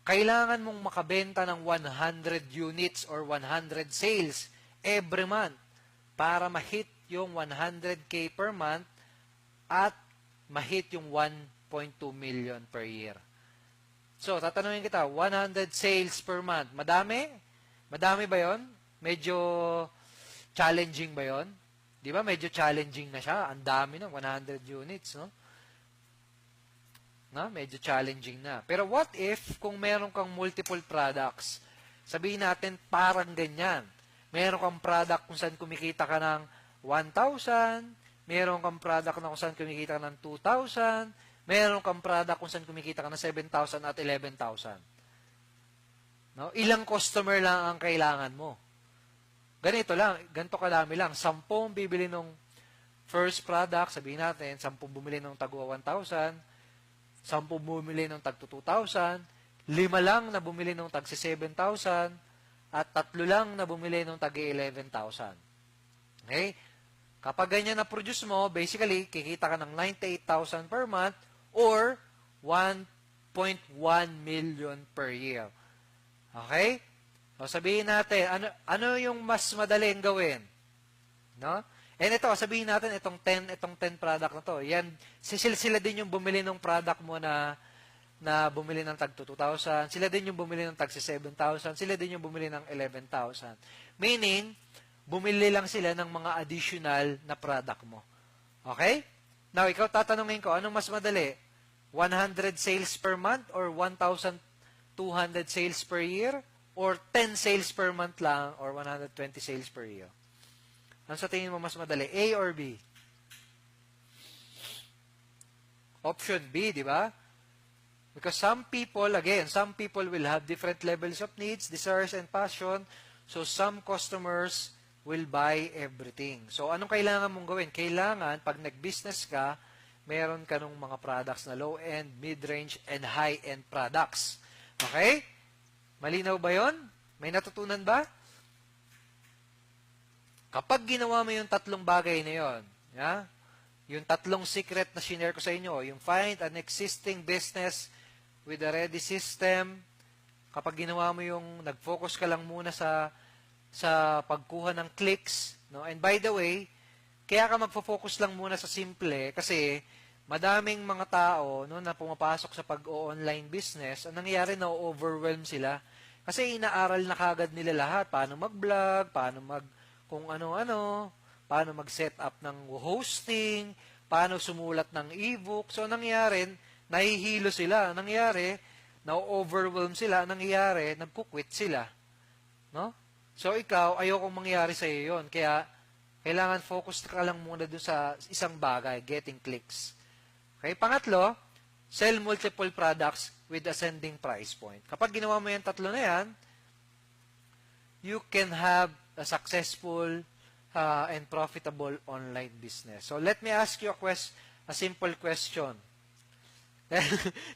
Kailangan mong makabenta ng 100 units or 100 sales every month para ma-hit yung 100K per month at ma-hit yung 1.2 million per year. So, tatanungin kita, 100 sales per month. Madami? Madami ba yon? Medyo challenging ba yon? Di ba? Medyo challenging na siya. Ang dami ng 100 units, no? No? Medyo challenging na. Pero what if kung meron kang multiple products? Sabihin natin parang ganyan. Meron kang product kung saan kumikita ka ng 1,000, meron kang product na kung saan kumikita ka ng 2,000, meron kang product kung saan kumikita ka ng 7,000 at 11,000. No? Ilang customer lang ang kailangan mo. Ganito lang, ganito kadami lang. 10 bibili ng first product, sabihin natin, 10 bumili ng tagwa 1,000, 10 bumili ng tag 2,000, 5 lang na bumili ng tag 7,000, at 3 lang na bumili ng tag 11,000. Okay? Kapag ganyan na produce mo, basically, kikita ka ng 98,000 per month or 1.1 million per year. Okay? So, sabihin natin, ano yung mas madaling gawin? No? And ito, sabihin natin, itong 10 product na to. Yan, sila din yung bumili ng product mo na bumili ng tag 2,000. Sila din yung bumili ng tag 7,000. Sila din yung bumili ng 11,000. Meaning, bumili lang sila ng mga additional na product mo. Okay? Now, ikaw tatanungin ko, anong mas madali? 100 sales per month or 1,200 sales per year? Or 10 sales per month lang or 120 sales per year? Ano sa tingin mo mas madali? A or B? Option B, di ba? Because some people will have different levels of needs, desires, and passion. So, some customers will buy everything. So, anong kailangan mong gawin? Kailangan, pag nag-business ka, meron ka ng mga products na low-end, mid-range, and high-end products. Okay? Malinaw ba yon? May natutunan ba? Kapag ginawa mo yung tatlong bagay na yon, yung tatlong secret na shinare ko sa inyo, yung find an existing business with a ready system, kapag ginawa mo yung nag-focus ka lang muna sa pagkuha ng clicks, no? And by the way, kaya ka magfo-focus lang muna sa simple kasi madaming mga tao no, na pumapasok sa pag-online business, ang nangyayari na overwhelm sila kasi inaaral na kagad nila lahat, paano mag-vlog, kung ano-ano, paano mag-set up ng hosting, paano sumulat ng ebook. So, nangyari, nahihilo sila. Nangyari, na-overwhelm sila. Nangyari, nagkukwit sila. No? So, ikaw, ayokong mangyari sa iyo yun. Kaya, kailangan focus ka lang muna dun sa isang bagay, getting clicks. Okay? Pangatlo, sell multiple products with ascending price point. Kapag ginawa mo yung tatlo na yan, you can have a successful and profitable online business. So, let me ask you a simple question.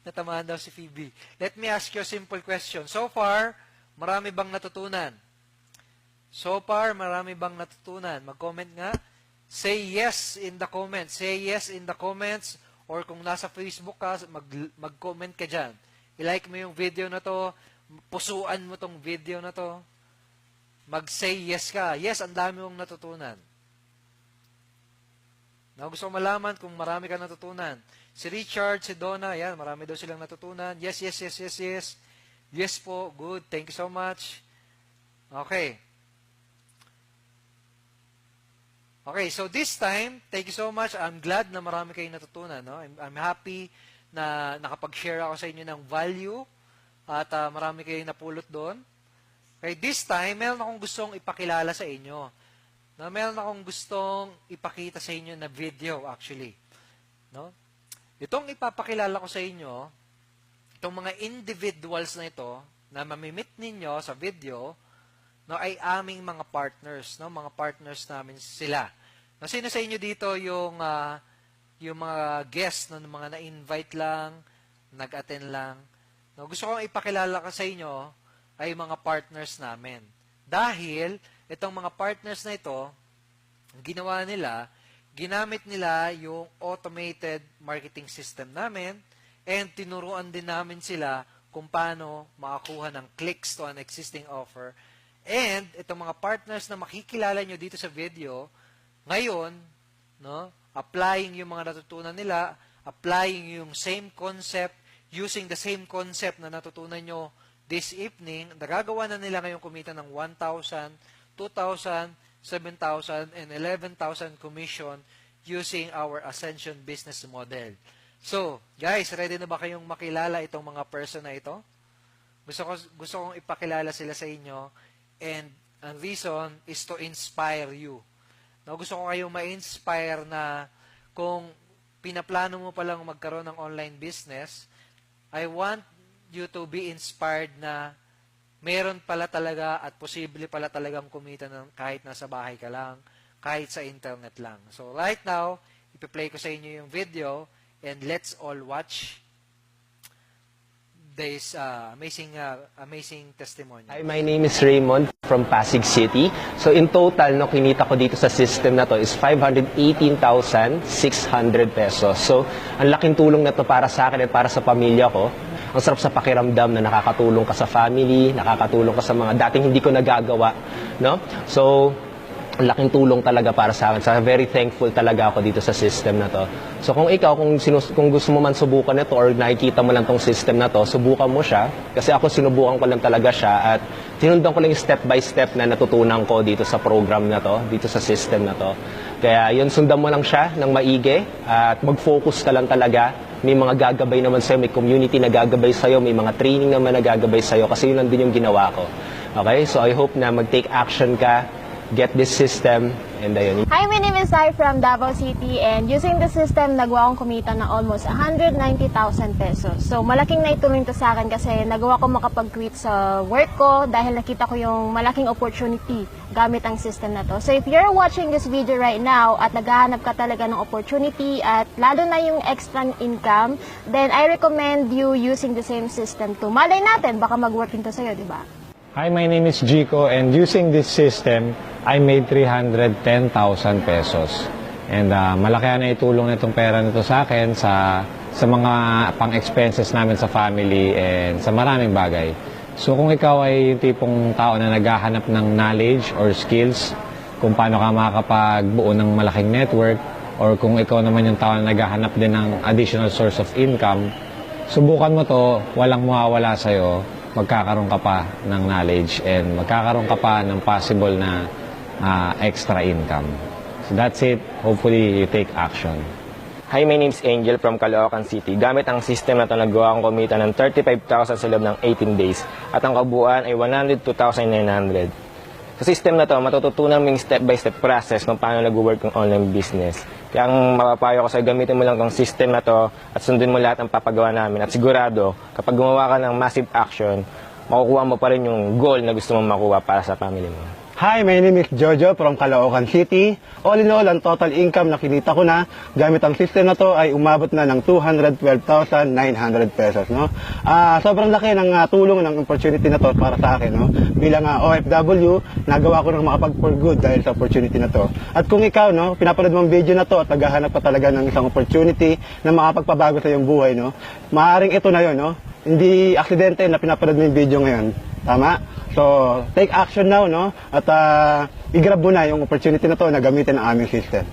Natamaan daw si Phoebe. Let me ask you a simple question. So far, marami bang natutunan? So far, marami bang natutunan? Mag-comment nga. Say yes in the comments. Say yes in the comments. Or kung nasa Facebook ka, mag-comment ka dyan. I-like mo yung video na to. Pusuan mo tong video na to. Mag-say yes ka. Yes, ang dami mong natutunan. Gusto ko malaman kung marami ka natutunan. Si Richard, si Donna, yan, marami daw silang natutunan. Yes, yes, yes, yes, yes. Yes po, good. Thank you so much. Okay. Okay, so this time, thank you so much. I'm glad na marami kayong natutunan. No? I'm happy na nakapag-share ako sa inyo ng value at marami kayong napulot doon. Okay, this time, meron akong gustong ipakilala sa inyo. No, meron akong gustong ipakita sa inyo na video actually. No? Itong ipapakilala ko sa inyo, itong mga individuals na ito na mamimit ninyo sa video, no, ay aming mga partners, no? Mga partners namin sila. No, sino sa inyo dito yung mga guests, no, mga na-invite lang, nag-attend lang. No, gusto kong ipakilala ko sa inyo ay mga partners namin. Dahil itong mga partners na ito, ginawa nila, ginamit nila yung automated marketing system namin and tinuruan din namin sila kung paano makakuha ng clicks to an existing offer. And itong mga partners na makikilala nyo dito sa video, ngayon, no, applying yung mga natutunan nila, applying yung same concept, using the same concept na natutunan nyo this evening, nagagawa na nila ngayong kumita ng 1,000, 2,000, 7,000, and 11,000 commission using our Ascension business model. So, guys, ready na ba kayong makilala itong mga person na ito? Gusto kong ipakilala sila sa inyo, and ang reason is to inspire you. No, gusto ko kayong ma-inspire na kung pinaplano mo palang magkaroon ng online business, I want you to be inspired na meron pala talaga at posible pala talagang kumita ng kahit nasa bahay ka lang, kahit sa internet lang. So right now, ipi-play ko sa inyo yung video and let's all watch this amazing testimony. Hi, my name is Raymond from Pasig City. So in total, no, kinita ko dito sa system na to is 518,600 pesos. So ang laking tulong na to para sa akin at para sa pamilya ko. Ang sarap sa pakiramdam na nakakatulong ka sa family, nakakatulong ka sa mga dating hindi ko nagagawa, no? So ang laking tulong talaga para sa akin. So, very thankful talaga ako dito sa system na to. So, kung ikaw, kung gusto mo man subukan ito or nakikita mo lang tong system na to, subukan mo siya. Kasi ako, sinubukan ko lang talaga siya at tinundan ko lang yung step by step na natutunan ko dito sa program na to, dito sa system na to. Kaya, yun, sundan mo lang siya ng maigi at mag-focus ka lang talaga. May mga gagabay naman sa'yo, may community na gagabay sa'yo, may mga training naman na gagabay sa'yo kasi yun lang din yung ginawa ko. Okay? So, I hope na mag-take action ka, get this system, and ayun. Hi, my name is Sai from Davao City, and using the system, nagawa kong kumita ng almost 190,000 pesos. So, malaking naitulong ito sa akin kasi nagawa ko makapag-quit sa work ko dahil nakita ko yung malaking opportunity gamit ang system na to. So, if you're watching this video right now at naghahanap ka talaga ng opportunity at lalo na yung extra income, then I recommend you using the same system to. Malay natin, baka mag-work ito sa'yo, di ba? Hi, my name is Jico, and using this system, I made 310,000 pesos. And malaki na itulong nitong pera nito sa akin sa mga pang-expenses namin sa family and sa maraming bagay. So kung ikaw ay yung tipong tao na naghahanap ng knowledge or skills, kung paano ka makakapagbuo ng malaking network, or kung ikaw naman yung tao na naghahanap din ng additional source of income, subukan mo to, walang mawawala sa'yo. Magkakaroon ka pa ng knowledge and magkakaroon ka pa ng possible na extra income. So that's it. Hopefully, you take action. Hi, my name is Angel from Caloocan City. Gamit ang system na ito, nagawa kong kumita ng 35,000 sa loob ng 18 days. At ang kabuuan ay 102,900. Sa system na to, matututunan mo yung step-by-step process kung paano nag-work yung online business. Kaya ang mapapayo ko sa'yo, gamitin mo lang tong system na to at sundin mo lahat ng papagawa namin. At sigurado, kapag gumawa ka ng massive action, makukuha mo pa rin yung goal na gusto mong makuha para sa family mo. Hi, my name is Jojo from Caloocan City. All in all, ang total income na kinita ko na gamit ang system na to ay umabot na ng 212,900 pesos. No? Sobrang laki ng tulong ng opportunity na to para sa akin. No? Bilang OFW, nagawa ko ng makapag-for good dahil sa opportunity na to. At kung ikaw, no, pinapanood mo ang video na to at naghahanap pa talaga ng isang opportunity na makapagpabago sa iyong buhay, no? Maaaring ito na yun. No? Hindi aksidente na pinapanood mo yung video ngayon. Tama? So, take action now, no? At i-grab mo na yung opportunity na to na gamitin ang aming system.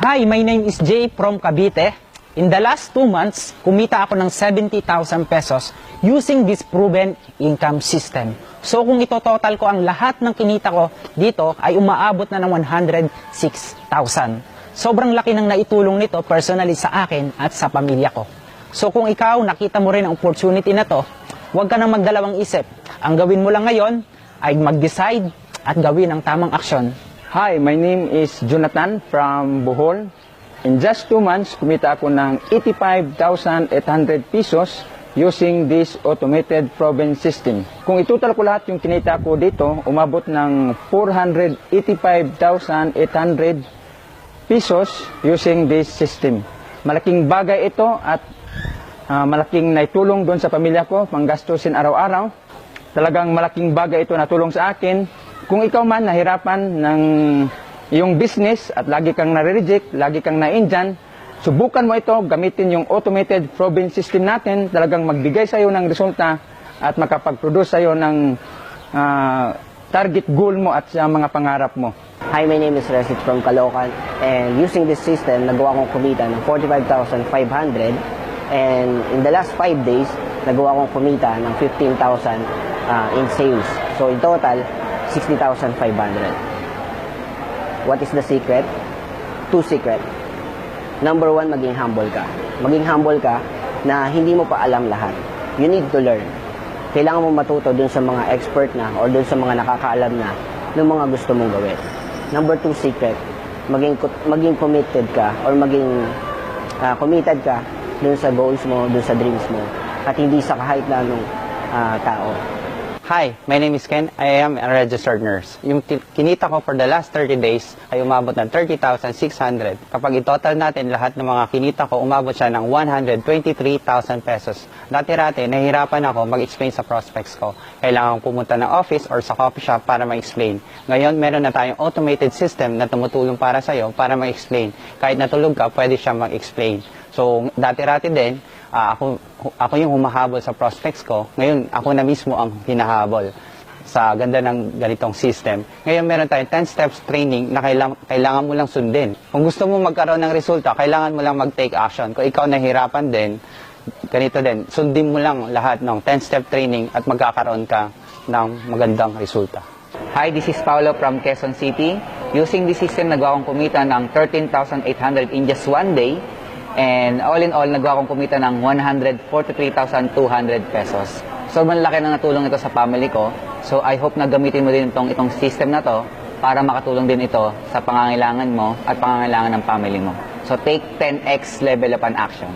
Hi, my name is Jay from Cavite. In the last 2 months, kumita ako ng 70,000 pesos using this proven income system. So, kung ito-total ko ang lahat ng kinita ko dito, ay umaabot na ng 106,000. Sobrang laki ng naitulong nito personally sa akin at sa pamilya ko. So, kung ikaw nakita mo rin ang opportunity na to, huwag ka nang magdalawang isip. Ang gawin mo lang ngayon ay mag-decide at gawin ang tamang aksyon. Hi, my name is Jonathan from Bohol. In just 2 months, kumita ako ng 85,800 pesos using this automated province system. Kung itutal ko lahat yung kinita ko dito, umabot ng 485,800 pesos using this system. Malaking bagay ito at malaking naitulong doon sa pamilya ko, panggastusin araw-araw. Talagang malaking bagay ito na tulong sa akin. Kung ikaw man nahirapan ng iyong business at lagi kang nare-reject, lagi kang na-indyan, subukan mo ito, gamitin yung automated province system natin, talagang magbigay sa iyo ng resulta at makapag-produce sa iyo ng target goal mo at sa mga pangarap mo. Hi, my name is Resit from Caloocan, and using this system, nagawa kong kumita ng 45,500, and in the last 5 days, nagawa kong kumita ng 15,000 in sales. So in total, 60,500. What is the secret? 2 secret. Number 1, maging humble ka. Maging humble ka na hindi mo pa alam lahat. You need to learn. Kailangan mo matuto dun sa mga expert na or dun sa mga nakakaalam na ng mga gusto mong gawin. Number 2 secret, maging committed ka or maging committed ka dun sa goals mo, dun sa dreams mo at hindi sa kahit na anong tao. Hi, my name is Ken. I am a registered nurse. Yung kinita ko for the last 30 days ay umabot ng 30,600. Kapag i-total natin lahat ng mga kinita ko, umabot siya ng 123,000 pesos. Dati-rati, nahihirapan ako mag-explain sa prospects ko. Kailangan pumunta ng office or sa coffee shop para ma-explain. Ngayon, meron na tayong automated system na tumutulong para sa'yo para ma-explain. Kahit natulog ka, pwede siya mag-explain. So, dati-rati din, ako yung humahabol sa prospects ko. Ngayon, ako na mismo ang hinahabol sa ganda ng ganitong system. Ngayon, meron tayong 10 steps training na kailangan mo lang sundin. Kung gusto mo magkaroon ng resulta, kailangan mo lang mag-take action. Kung ikaw nahihirapan din, ganito din, sundin mo lang lahat ng 10-step training at magkakaroon ka ng magandang resulta. Hi, this is Paolo from Quezon City. Using this system, nagawa kong kumita ng 13,800 in just 1 day. And all in all, nagawa kong kumita ng 143,200 pesos. So, malaki na natulong ito sa family ko. So, I hope na gamitin mo din itong system na to para makatulong din ito sa pangangailangan mo at pangangailangan ng family mo. So, take 10x level up an action.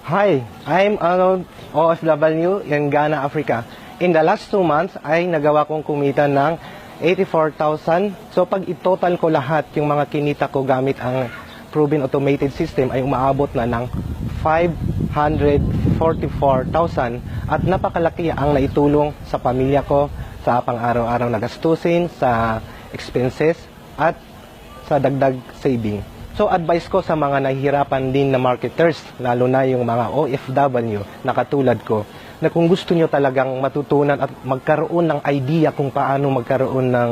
Hi, I'm Arnold, OFW in Ghana, Africa. In the last 2 months, ay nagawa kong kumita ng 84,000. So, pag i-total ko lahat yung mga kinita ko gamit ang proven automated system ay umaabot na ng 544,000 at napakalaki ang naitulong sa pamilya ko sa pang-araw-araw na gastusin, sa expenses at sa dagdag saving. So advice ko sa mga nahihirapan din na marketers, lalo na yung mga OFW na katulad ko, na kung gusto nyo talagang matutunan at magkaroon ng idea kung paano magkaroon ng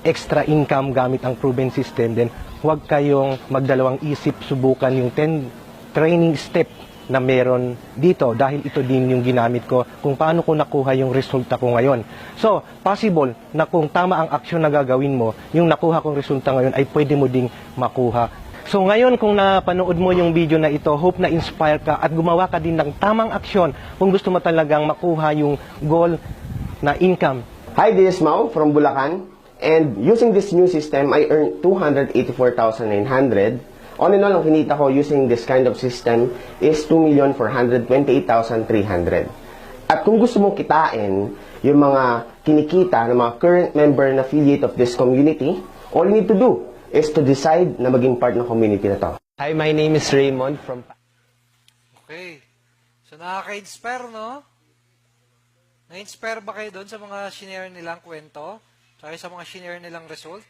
extra income gamit ang proven system, then huwag kayong magdalawang isip, subukan yung 10 training step na meron dito dahil ito din yung ginamit ko kung paano ko nakuha yung resulta ko ngayon. So, possible na kung tama ang aksyon na gagawin mo, yung nakuha kong resulta ngayon ay pwede mo ding makuha. So ngayon kung napanood mo yung video na ito, hope na inspire ka at gumawa ka din ng tamang aksyon kung gusto mo talagang makuha yung goal na income. Hi, this is Mau from Bulacan. And using this new system, I earned 284,900. All in all, ang kinita ko using this kind of system is 2,428,300. At kung gusto mong kitain yung mga kinikita ng mga current member and affiliate of this community, all you need to do is to decide na maging part ng community na to. Hi, my name is Raymond from... Okay. So, nakaka-inspire, no? Na-inspire ba kayo doon sa mga shinare nilang kwento? Saka sa mga shinare nilang result?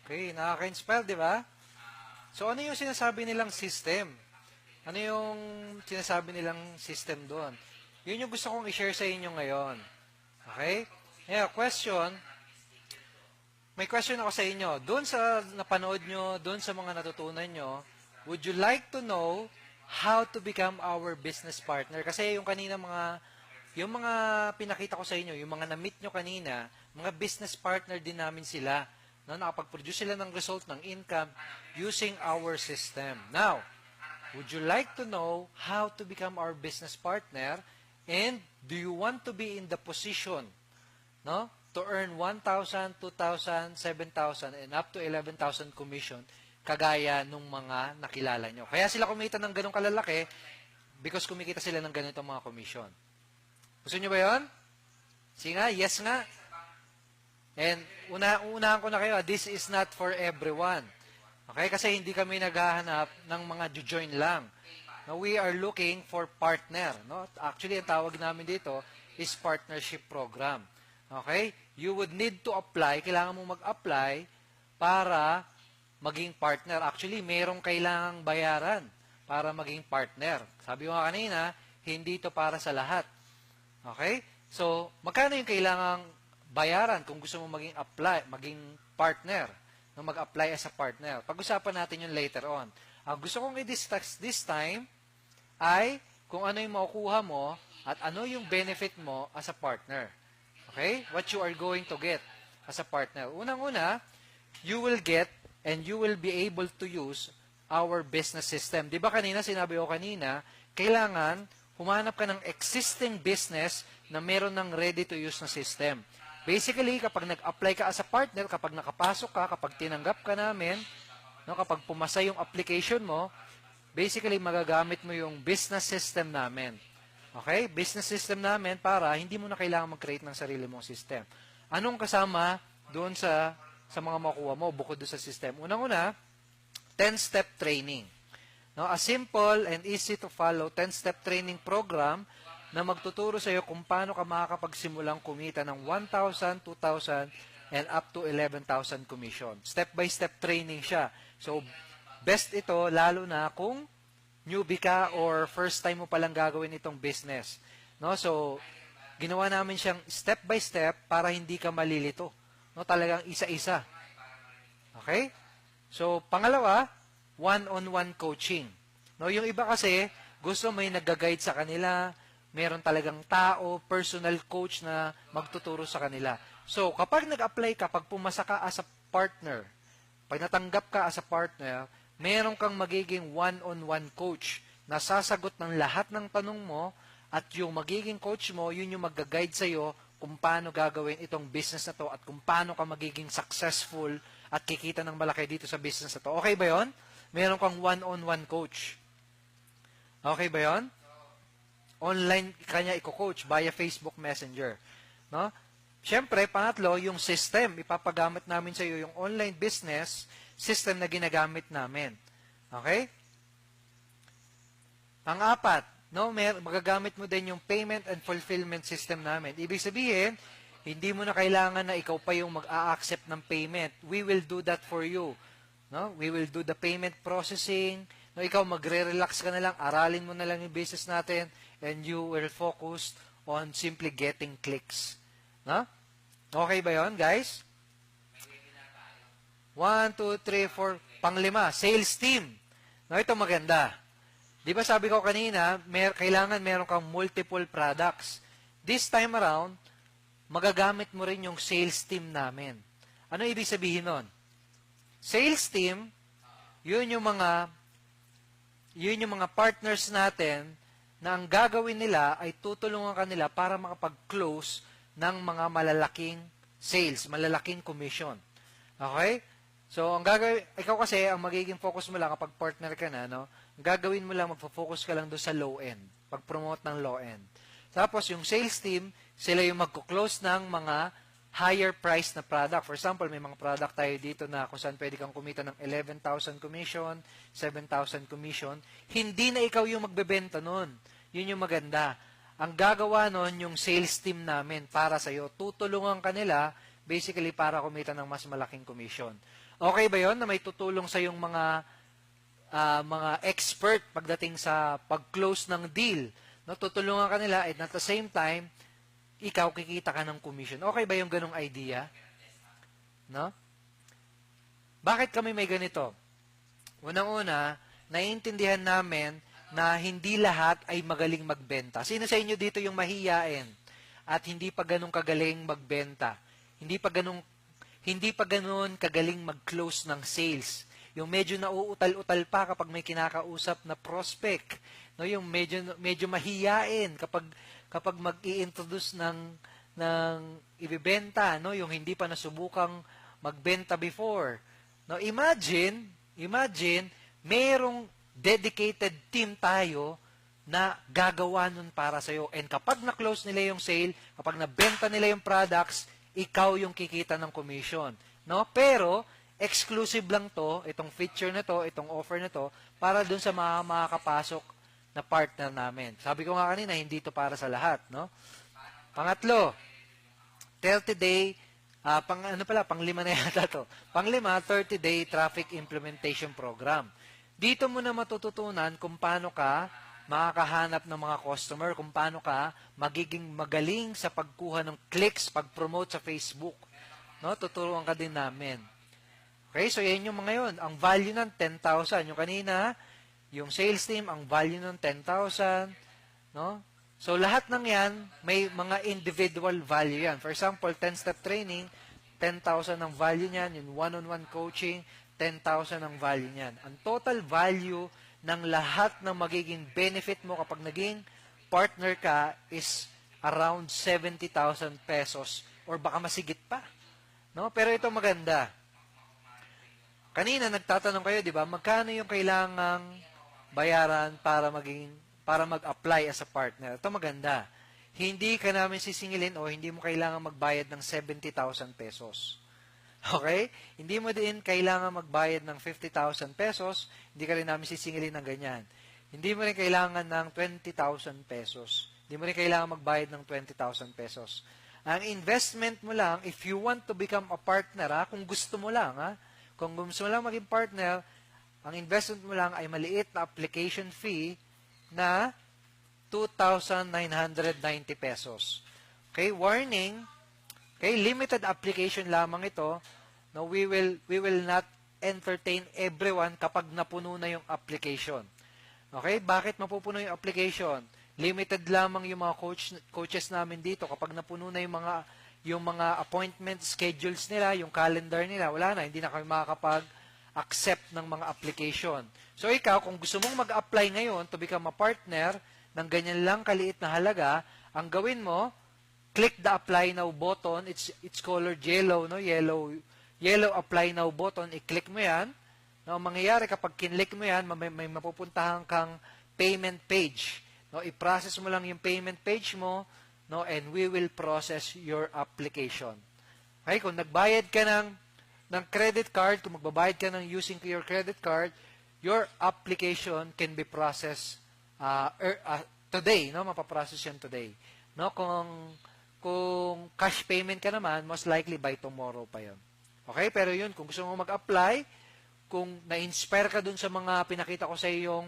Okay, nakaka-inspire, di ba? So, ano yung sinasabi nilang system? Ano yung sinasabi nilang system doon? Yun yung gusto kong i-share sa inyo ngayon. Okay? Yeah, question. May question ako sa inyo. Doon sa napanood nyo, doon sa mga natutunan nyo, would you like to know how to become our business partner? Kasi yung kanina yung mga pinakita ko sa inyo, yung mga na-meet nyo kanina, mga business partner din namin sila. No, nakapag-produce sila ng result ng income using our system. Now, would you like to know how to become our business partner? And do you want to be in the position, no, to earn 1,000, 2,000, 7,000, and up to 11,000 commission kagaya nung mga nakilala nyo? Kaya sila kumita ng ganong kalalaki because kumikita sila ng ganitong mga commission. Gusto nyo ba yun? Sige nga, yes nga. And unahan ko na kayo, this is not for everyone. Okay? Kasi hindi kami naghahanap ng mga join lang. No, we are looking for partner. No? Actually, ang tawag namin dito is partnership program. Okay? You would need to apply. Kailangan mo mag-apply para maging partner. Actually, merong kailangang bayaran para maging partner. Sabi ko nga kanina, hindi ito para sa lahat. Okay? So, magkano yung kailangang bayaran kung gusto mo maging partner, na mag-apply as a partner. Pag-usapan natin yun later on. Ang gusto kong i-discuss this time ay kung ano yung makukuha mo at ano yung benefit mo as a partner. Okay? What you are going to get as a partner. Unang-una, you will get and you will be able to use our business system. Di ba kanina, sinabi ko kanina, kailangan humanap ka ng existing business na meron ng ready-to-use na system. Basically, kapag nag-apply ka as a partner, kapag nakapasok ka, kapag tinanggap ka namin, no, kapag pumasa yung application mo, basically, magagamit mo yung business system namin. Okay? Business system namin para hindi mo na kailangan mag-create ng sarili mong system. Anong kasama doon sa mga makuha mo bukod doon sa system? Unang-una, 10-step training. No, a simple and easy to follow 10-step training program na magtuturo sa iyo kung paano ka makakapagsimulang kumita ng 1,000, 2,000, and up to 11,000 commission. Step-by-step training siya. So, best ito, lalo na kung newbie ka or first time mo palang gagawin itong business. No? So, ginawa namin siyang step-by-step para hindi ka malilito. No? Talagang isa-isa. Okay? So, pangalawa, one-on-one coaching. No? Yung iba kasi, gusto may nag-guide sa kanila, meron talagang tao, personal coach na magtuturo sa kanila. So, kapag nag-apply ka, pag pumasa ka as a partner, pag natanggap ka as a partner, meron kang magiging one-on-one coach na sasagot ng lahat ng tanong mo at yung magiging coach mo, yun yung mag-guide sa'yo kung paano gagawin itong business na to at kung paano ka magiging successful at kikita ng malaki dito sa business na to. Okay ba yun? Meron kang one-on-one coach. Okay ba yun? Online kanya i-coach via Facebook Messenger. No? Siyempre, pangatlo, yung system. Ipapagamit namin sa iyo yung online business system na ginagamit namin. Okay? Pang-apat, no, magagamit mo din yung payment and fulfillment system namin. Ibig sabihin, hindi mo na kailangan na ikaw pa yung mag-a-accept ng payment. We will do that for you. No? We will do the payment processing. No, ikaw magre-relax ka na lang, aralin mo na lang yung business natin, and you will focus on simply getting clicks. No? Okay ba yon, guys? 1, 2, 3, 4, pang-5, sales team. No, ito maganda. Di ba sabi ko kanina, kailangan meron kang multiple products. This time around, magagamit mo rin yung sales team namin. Ano ibig sabihin nun? Sales team, yun yung mga partners natin na ang gagawin nila ay tutulungan kanila para makapag-close ng mga malalaking sales, malalaking commission. Okay? So, ang gagawin, ikaw kasi, ang magiging focus mo lang kapag partner ka na, no? Ang gagawin mo lang, magpo-focus ka lang doon sa low end, pag-promote ng low end. Tapos, yung sales team, Sila yung magko-close ng mga higher price na product. For example, may mga product tayo dito na kung saan pwede kang kumita ng 11,000 commission, 7,000 commission. Hindi na ikaw yung magbebenta nun. Yun yung maganda. Ang gagawa nun yung sales team namin para sa'yo. Tutulungan ka nila basically para kumita ng mas malaking commission. Okay ba yon na may tutulong sa yung mga expert pagdating sa pag-close ng deal? No, tutulungan ka nila and at the same time, ikaw kikita ka ng commission. Okay ba yung ganong idea? No? Bakit kami may ganito? Unang-una, naiintindihan namin na hindi lahat ay magaling magbenta. Sino sa inyo dito yung mahiyain at hindi pa ganong kagaling magbenta? Hindi pa ganun kagaling mag-close ng sales. Yung medyo nauutal-utal pa kapag may kinakausap na prospect. No, yung medyo mahiyain kapag mag-i-introduce ng ibebenta, no, yung hindi pa nasubukang magbenta before. No, imagine merong dedicated team tayo na gagawa nun para sa'yo. And kapag na-close nila yung sale, kapag nabenta nila yung products, ikaw yung kikita ng commission. No? Pero, exclusive lang to, itong feature na to, itong offer na to, para dun sa mga makakapasok na partner namin. Sabi ko nga kanina, hindi to para sa lahat. No? Pangatlo, 30-day, panglima na yata to. Panglima, 30-day traffic implementation program. Dito mo na matututunan kung paano ka makakahanap ng mga customer, kung paano ka magiging magaling sa pagkuha ng clicks, pag-promote sa Facebook. No? Tuturuan ka din namin. Okay, so yan yung mga yun. Ang value ng 10,000. Yung kanina, yung sales team, ang value ng 10,000. No? So lahat ng yan, may mga individual value yan. For example, 10-step training, 10,000 ang value niyan. Yung one-on-one coaching, 10,000 ang value niyan. Ang total value ng lahat ng magiging benefit mo kapag naging partner ka is around 70,000 pesos or baka masigit pa. No? Pero ito maganda. Kanina nagtatanong kayo, 'di ba? Magkano yung kailangang bayaran para mag-apply as a partner? Ito maganda. Hindi ka namin sisingilin o hindi mo kailangan magbayad ng 70,000 pesos. Okay? Hindi mo din kailangan magbayad ng 50,000 pesos, hindi ka rin namin sisingilin ng ganyan. Hindi mo rin kailangan ng 20,000 pesos. Hindi mo rin kailangan magbayad ng 20,000 pesos. Ang investment mo lang, if you want to become a partner, kung gusto mo lang, kung gusto mo lang maging partner, ang investment mo lang ay maliit na application fee na 2,990 pesos. Okay, warning, okay, limited application lamang ito. No, we will not entertain everyone kapag napuno na yung application. Okay? Bakit mapupuno yung application? Limited lamang yung mga coaches namin dito kapag napuno na yung mga appointment schedules nila, yung calendar nila, wala na, hindi na kami makakapag-accept ng mga application. So ikaw, kung gusto mong mag-apply ngayon to become a partner ng ganyan lang kaliit na halaga, ang gawin mo, click the apply now button. It's colored yellow, no? Yellow apply now button. I-click mo 'yan. No, ang mangyayari kapag kinlik mo 'yan, may mapupuntahan kang payment page. No, i-process mo lang yung payment page mo, no, and we will process your application. Okay, kung nagbayad ka ng credit card, kung magbabayad ka ng using your credit card, your application can be processed today, no? Mapaprocess 'yan today. No, kung cash payment ka naman, most likely by tomorrow pa 'yon. Okay, pero 'yun, kung gusto mo mag-apply, kung na-inspire ka dun sa mga pinakita ko sa iyong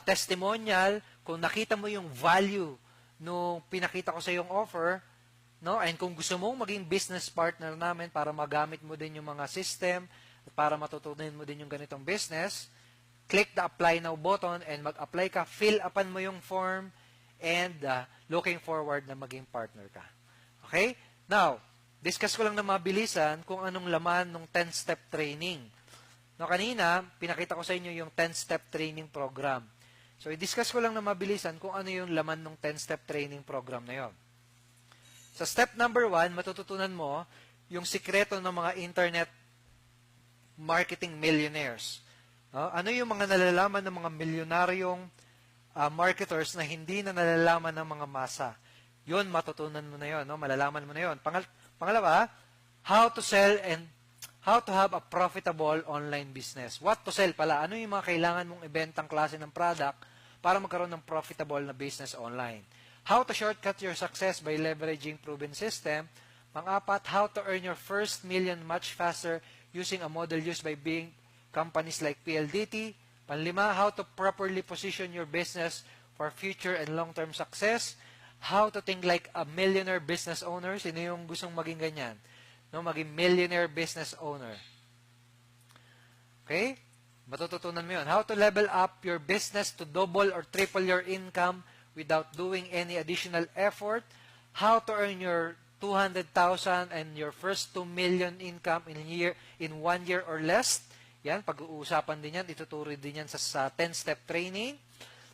testimonial, kung nakita mo yung value nung pinakita ko sa iyong offer, no? And kung gusto mong maging business partner namin para magamit mo din yung mga system at para matutunan mo din yung ganitong business, click the apply now button and mag-apply ka, fill upan mo yung form, and looking forward na maging partner ka. Okay? Now, discuss ko lang na mabilisan kung anong laman ng 10-step training. No, kanina, pinakita ko sa inyo yung 10-step training program. So, i-discuss ko lang na mabilisan kung ano yung laman ng 10-step training program na yon. Sa step number 1, matututunan mo yung sikreto ng mga internet marketing millionaires. No? Ano yung mga nalalaman ng mga milyonaryong marketers na hindi na nalalaman ng mga masa. Yun, matutunan mo na yun, no? Malalaman mo na yun. Pangalawa, how to sell and how to have a profitable online business. What to sell pala? Ano yung mga kailangan mong ibentang klase ng product para magkaroon ng profitable na business online? How to shortcut your success by leveraging proven system. Pang-apat, how to earn your first million much faster using a model used by big companies like PLDT. Panlima, how to properly position your business for future and long-term success. How to think like a millionaire business owner. Sino yung gustong maging ganyan? No, maging millionaire business owner. Okay? Matututunan mo yun. How to level up your business to double or triple your income without doing any additional effort. How to earn your 200,000 and your first 2 million income in 1 year or less. Yan, pag-uusapan din yan, ituturo din yan sa 10-step training.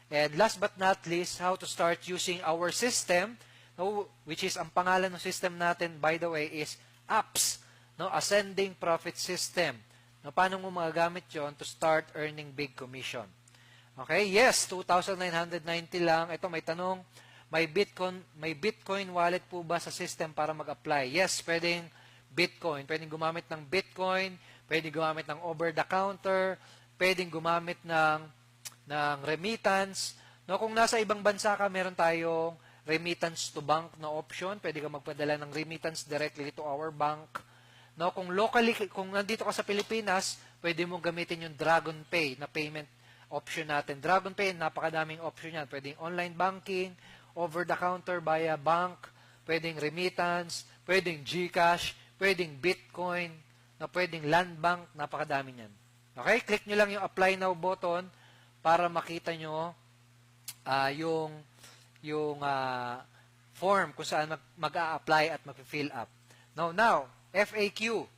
And last but not least, how to start using our system, no, which is ang pangalan ng system natin, by the way, is APPS, no, Ascending Profit System. No, paano mo magagamit yon to start earning big commission? Okay, yes, 2,990 lang. Ito, may tanong, may Bitcoin wallet po ba sa system para mag-apply? Yes, pwedeng Bitcoin. Pwedeng gumamit ng Bitcoin, pwedeng gumamit ng over-the-counter, pwedeng gumamit ng remittance. No, kung nasa ibang bansa ka, meron tayong remittance to bank na option. Pwede ka magpadala ng remittance directly to our bank. No, kung locally, kung nandito ka sa Pilipinas, pwede mong gamitin yung Dragon Pay na payment option natin. Dragon Pay, napakadaming option yan. Pwedeng online banking, over the counter via bank, pwedeng remittance, pwedeng GCash, pwedeng Bitcoin, na pwedeng land bank, napakadami niyan. Okay, click nyo lang yung apply now button para makita nyo yung form kung saan mag-a-apply at mag-fill up. Now, FAQ,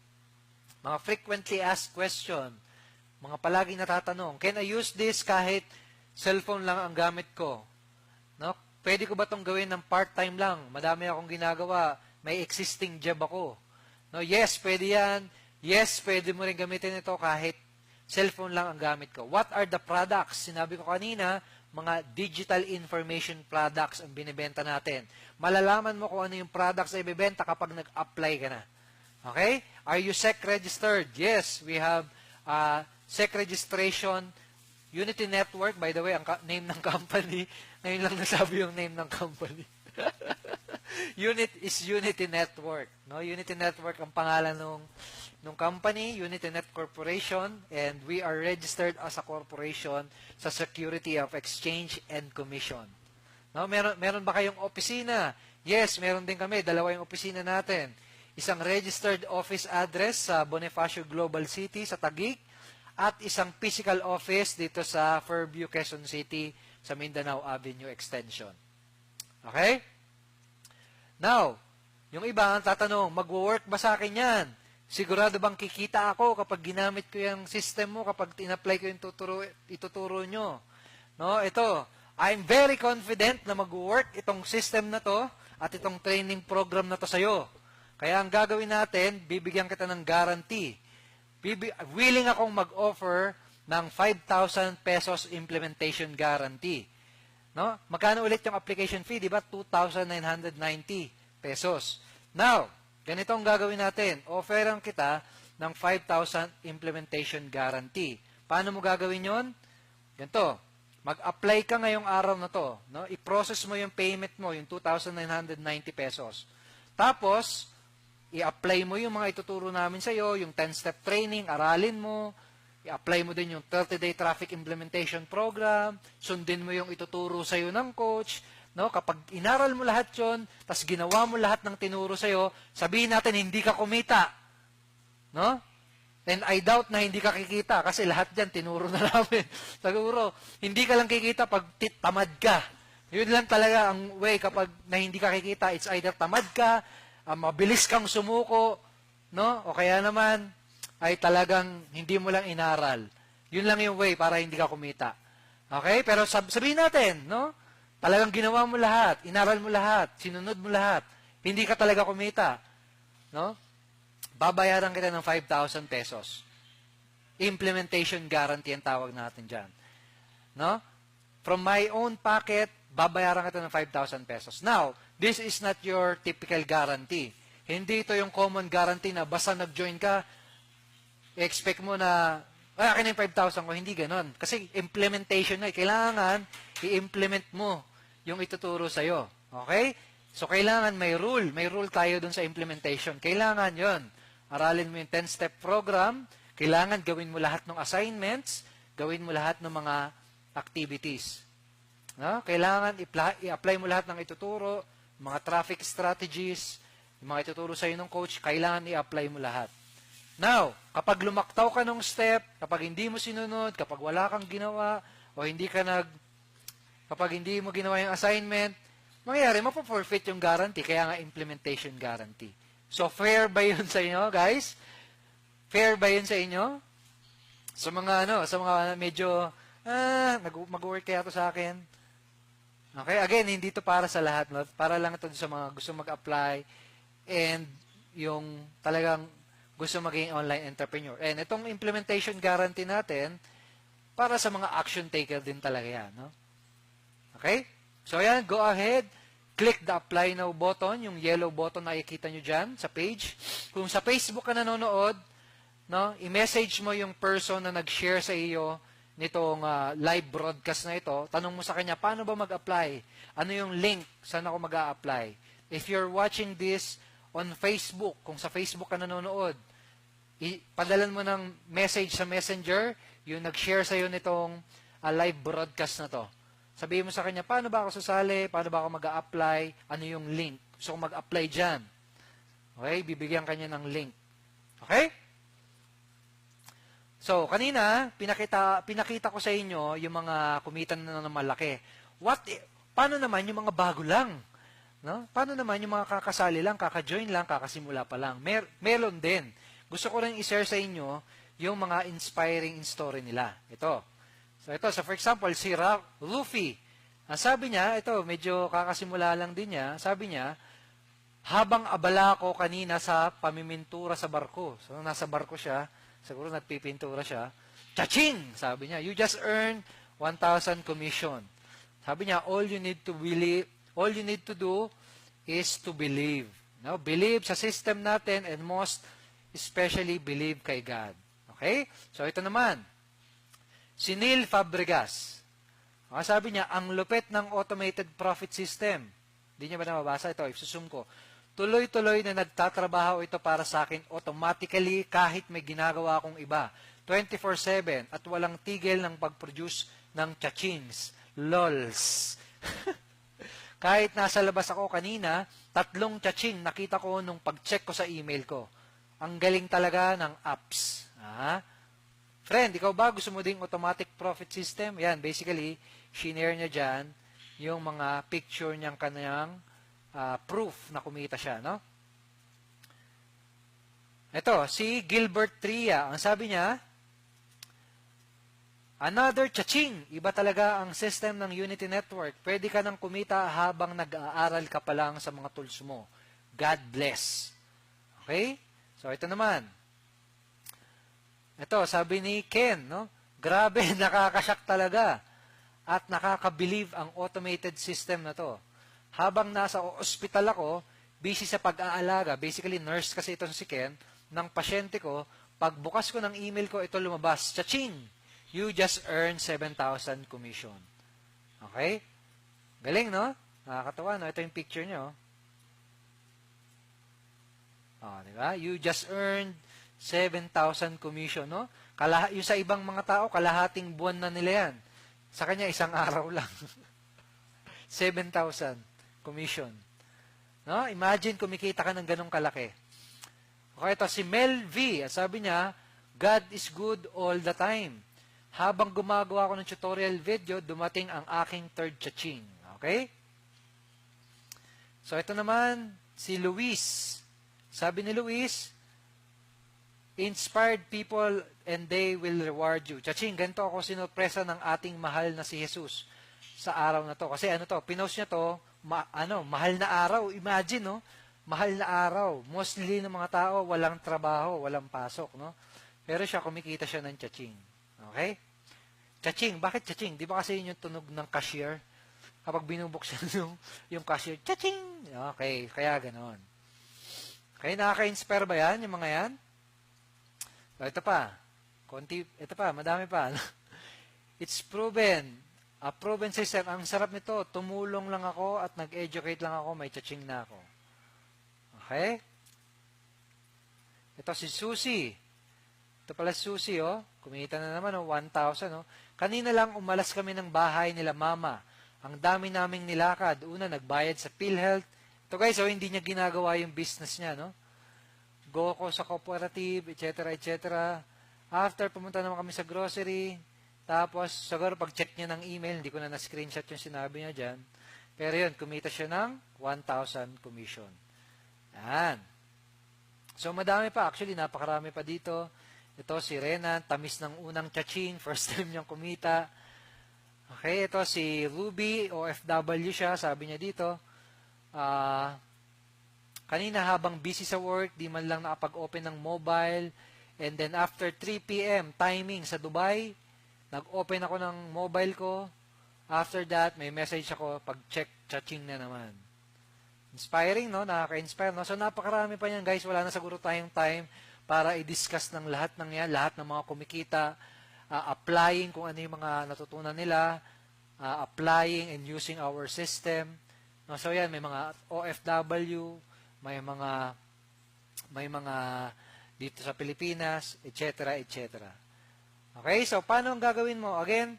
mga frequently asked question, mga palaging natatanong, can I use this kahit cellphone lang ang gamit ko? No? Pwede ko ba itong gawin ng part-time lang? Madami akong ginagawa, may existing job ako. No, yes, pwede yan. Yes, pwede mo rin gamitin ito kahit cellphone lang ang gamit ko. What are the products? Sinabi ko kanina, mga digital information products ang binibenta natin. Malalaman mo kung ano yung products na ibibenta kapag nag-apply ka na. Okay? Are you SEC registered? Yes, we have SEC registration, Unity Network. By the way, ang name ng company, ngayon lang nasabi yung name ng company. Unity Network. No? Unity Network ang pangalan nung company, Unity Net Corporation, and we are registered as a corporation sa Security of Exchange and Commission. No, meron ba kayong opisina? Yes, meron din kami. Dalawa yung opisina natin. Isang registered office address sa Bonifacio Global City sa Taguig at isang physical office dito sa Fairview, Quezon City sa Mindanao Avenue Extension. Okay? Now, yung iba ang tatanong, magwo-work ba sa akin yan? Sigurado bang kikita ako kapag ginamit ko yung system mo, kapag in-apply ko yung ituturo nyo? No, ito, I'm very confident na mag-work itong system na to at itong training program na to sa'yo. Kaya ang gagawin natin, bibigyan kita ng guarantee. Willing akong mag-offer ng 5,000 pesos implementation guarantee. No? Magkano ulit yung application fee? Diba? 2,990 pesos. Now, ganito ang gagawin natin. Offeran kita ng 5,000 implementation guarantee. Paano mo gagawin yon? Ganito. Mag-apply ka ngayong araw na to. No? I-process mo yung payment mo, yung 2,990 pesos. Tapos, i-apply mo yung mga ituturo namin sa iyo, yung 10-step training, aralin mo, i-apply mo din yung 30-day traffic implementation program, sundin mo yung ituturo sa iyo ng coach. No, kapag inaral mo lahat 'yon, tas ginawa mo lahat ng tinuro sa iyo, sabihin natin hindi ka kumita. No? And I doubt na hindi ka kikita kasi lahat diyan tinuro na namin. Siguro, hindi ka lang kikita pag tamad ka. 'Yun lang talaga ang way kapag na hindi ka kikita, it's either tamad ka, mabilis kang sumuko, no? O kaya naman ay talagang hindi mo lang inaral. 'Yun lang yung way para hindi ka kumita. Okay? Pero sabihin natin, no? Talagang ginawa mo lahat, inaral mo lahat, sinunod mo lahat, hindi ka talaga kumita. No? Babayaran kita ng 5,000 pesos. Implementation guarantee ang tawag natin dyan. No? From my own pocket, babayaran kita ng 5,000 pesos. Now, this is not your typical guarantee. Hindi ito yung common guarantee na basta nag-join ka, expect mo na, akin na yung 5,000 ko. Hindi ganon. Kasi implementation na. Kailangan i-implement mo yung ituturo sa'yo. Okay? So, kailangan may rule. May rule tayo dun sa implementation. Kailangan yon. Aralin mo yung 10-step program. Kailangan gawin mo lahat ng assignments. Gawin mo lahat ng mga activities. No? Kailangan i-apply mo lahat ng ituturo, mga traffic strategies, yung mga ituturo sa'yo ng coach, kailangan i-apply mo lahat. Now, kapag lumaktaw ka ng step, kapag hindi mo sinunod, kapag wala kang ginawa, o kapag hindi mo ginawa yung assignment, mangyayari, mapo-forfeit yung guarantee, kaya nga implementation guarantee. So, fair ba yun sa inyo, guys? Fair ba yun sa inyo? Sa mga medyo, mag-work kaya to sa akin. Okay, again, hindi to para sa lahat, no? Para lang ito sa mga gusto mag-apply and yung talagang gusto maging online entrepreneur. And itong implementation guarantee natin, para sa mga action taker din talaga yan, no? Okay? So, yan, go ahead. Click the apply now button, yung yellow button na nakikita nyo dyan sa page. Kung sa Facebook ka nanonood, no, i-message mo yung person na nag-share sa iyo nitong live broadcast na ito. Tanong mo sa kanya, paano ba mag-apply? Ano yung link? Saan ako mag-a-apply? If you're watching this on Facebook, kung sa Facebook ka nanonood, padalan mo ng message sa Messenger, yung nag-share sa iyo nitong live broadcast na to. Sabihin mo sa kanya, paano ba ako sasali? Paano ba ako mag-a-apply? Ano yung link? Gusto ko mag-apply dyan. Okay? Bibigyan kanya ng link. Okay? So, kanina, pinakita ko sa inyo yung mga kumita na malaki. Paano naman yung mga bago lang? No? Paano naman yung mga kakasali lang, kaka-join lang, kakasimula pa lang? Meron din. Gusto ko rin i-share sa inyo yung mga inspiring story nila. Ito. So, for example, si Luffy. Ang sabi niya, ito, medyo kakasimula lang din niya. Sabi niya, habang abala ko kanina sa pamimintura sa barko. So, nasa barko siya, siguro nagpipintura siya. Cha-ching! Sabi niya, you just earned 1,000 commission. Sabi niya, all you need to do is to believe. No? Believe sa system natin and most especially believe kay God. Okay? So, ito naman. Si Neil Fabregas. Sabi niya, ang lupit ng automated profit system. Hindi niya ba nababasa? Ito, isusum ko. Tuloy-tuloy na nagtatrabaho ito para sa akin automatically kahit may ginagawa akong iba. 24/7 at walang tigil ng pag-produce ng chachings. LOLs. Kahit nasa labas ako kanina, 3 chaching nakita ko nung pag-check ko sa email ko. Ang galing talaga ng apps. Friend, ikaw ba gusto mo ding automatic profit system? Yan, basically, shinare niya dyan yung mga picture niyang kanyang proof na kumita siya, no? Ito, si Gilbert Tria, ang sabi niya, another chaching. Iba talaga ang system ng Unity Network. Pwede ka nang kumita habang nag-aaral ka pa lang sa mga tools mo. God bless. Okay? So, ito naman. Ito, sabi ni Ken, no? Grabe, nakakashock talaga. At nakaka-believe ang automated system na to. Habang nasa ospital ako, busy sa pag-aalaga, basically nurse kasi ito si Ken, ng pasyente ko, pagbukas ko ng email ko, ito lumabas, chaching! You just earned 7,000 commission. Okay? Galing, no? Nakakatawa, no? Ito yung picture nyo. Diba? You just earned 7,000 commission, no? Yung sa ibang mga tao, kalahating buwan na nila yan. Sa kanya, isang araw lang. 7,000 commission. No? Imagine, kumikita ka ng ganong kalaki. Okay, ito si Mel V. Sabi niya, God is good all the time. Habang gumagawa ko ng tutorial video, dumating ang aking third chaching. Okay? So, ito naman, si Luis. Sabi ni Luis, inspired people and they will reward you. Chaching, ganito ako sinurpresa ng ating mahal na si Jesus sa araw na to. Kasi pinost niya to, mahal na araw. Imagine, no? Mahal na araw. Mostly ng mga tao, walang trabaho, walang pasok, no? Pero siya, kumikita siya ng chaching. Okay? Chaching, bakit chaching? Di ba kasi yun yung tunog ng cashier? kapag binubuksan yung cashier, cha-ching! Okay, kaya ganon. Okay, nakaka-inspire ba yan, yung mga yan? So, ito pa. Ito pa, madami pa. It's proven. A proven system. Ang sarap nito. Tumulong lang ako at nag-educate lang ako. May cha-ching na ako. Okay? Ito si Susie. Ito pala si Susie, oh. Kumita na naman, oh. 1,000, oh. Kanina lang umalas kami ng bahay nila mama. Ang dami naming nilakad. Una, nagbayad sa PhilHealth. Ito guys, oh, hindi niya ginagawa yung business niya, no? Go ko sa cooperative, etc., etc. After, pumunta naman kami sa grocery. Tapos, siguro pag-check niya ng email, hindi ko na na-screenshot yung sinabi niya dyan. Pero yun, kumita siya ng 1,000 commission. Yan. So, madami pa. Actually, napakarami pa dito. Ito, si Renan, tamis ng unang cha-ching. First time niyang kumita. Okay, ito si Ruby, OFW siya. Sabi niya dito, kanina habang busy sa work, di man lang nakapag-open ng mobile. And then after 3 p.m. timing sa Dubai, nag-open ako ng mobile ko. After that, may message ako, pag-check, cha-ching na naman. Inspiring, no? Nakaka-inspire, no? So, napakarami pa yan, guys. Wala na siguro tayong time para i-discuss ng lahat ng yan, lahat ng mga kumikita, applying kung ano yung mga natutunan nila, applying and using our system. No? So, yan, may mga OFW, may mga dito sa Pilipinas, etc., etc. Okay, so paano ang gagawin mo? Again,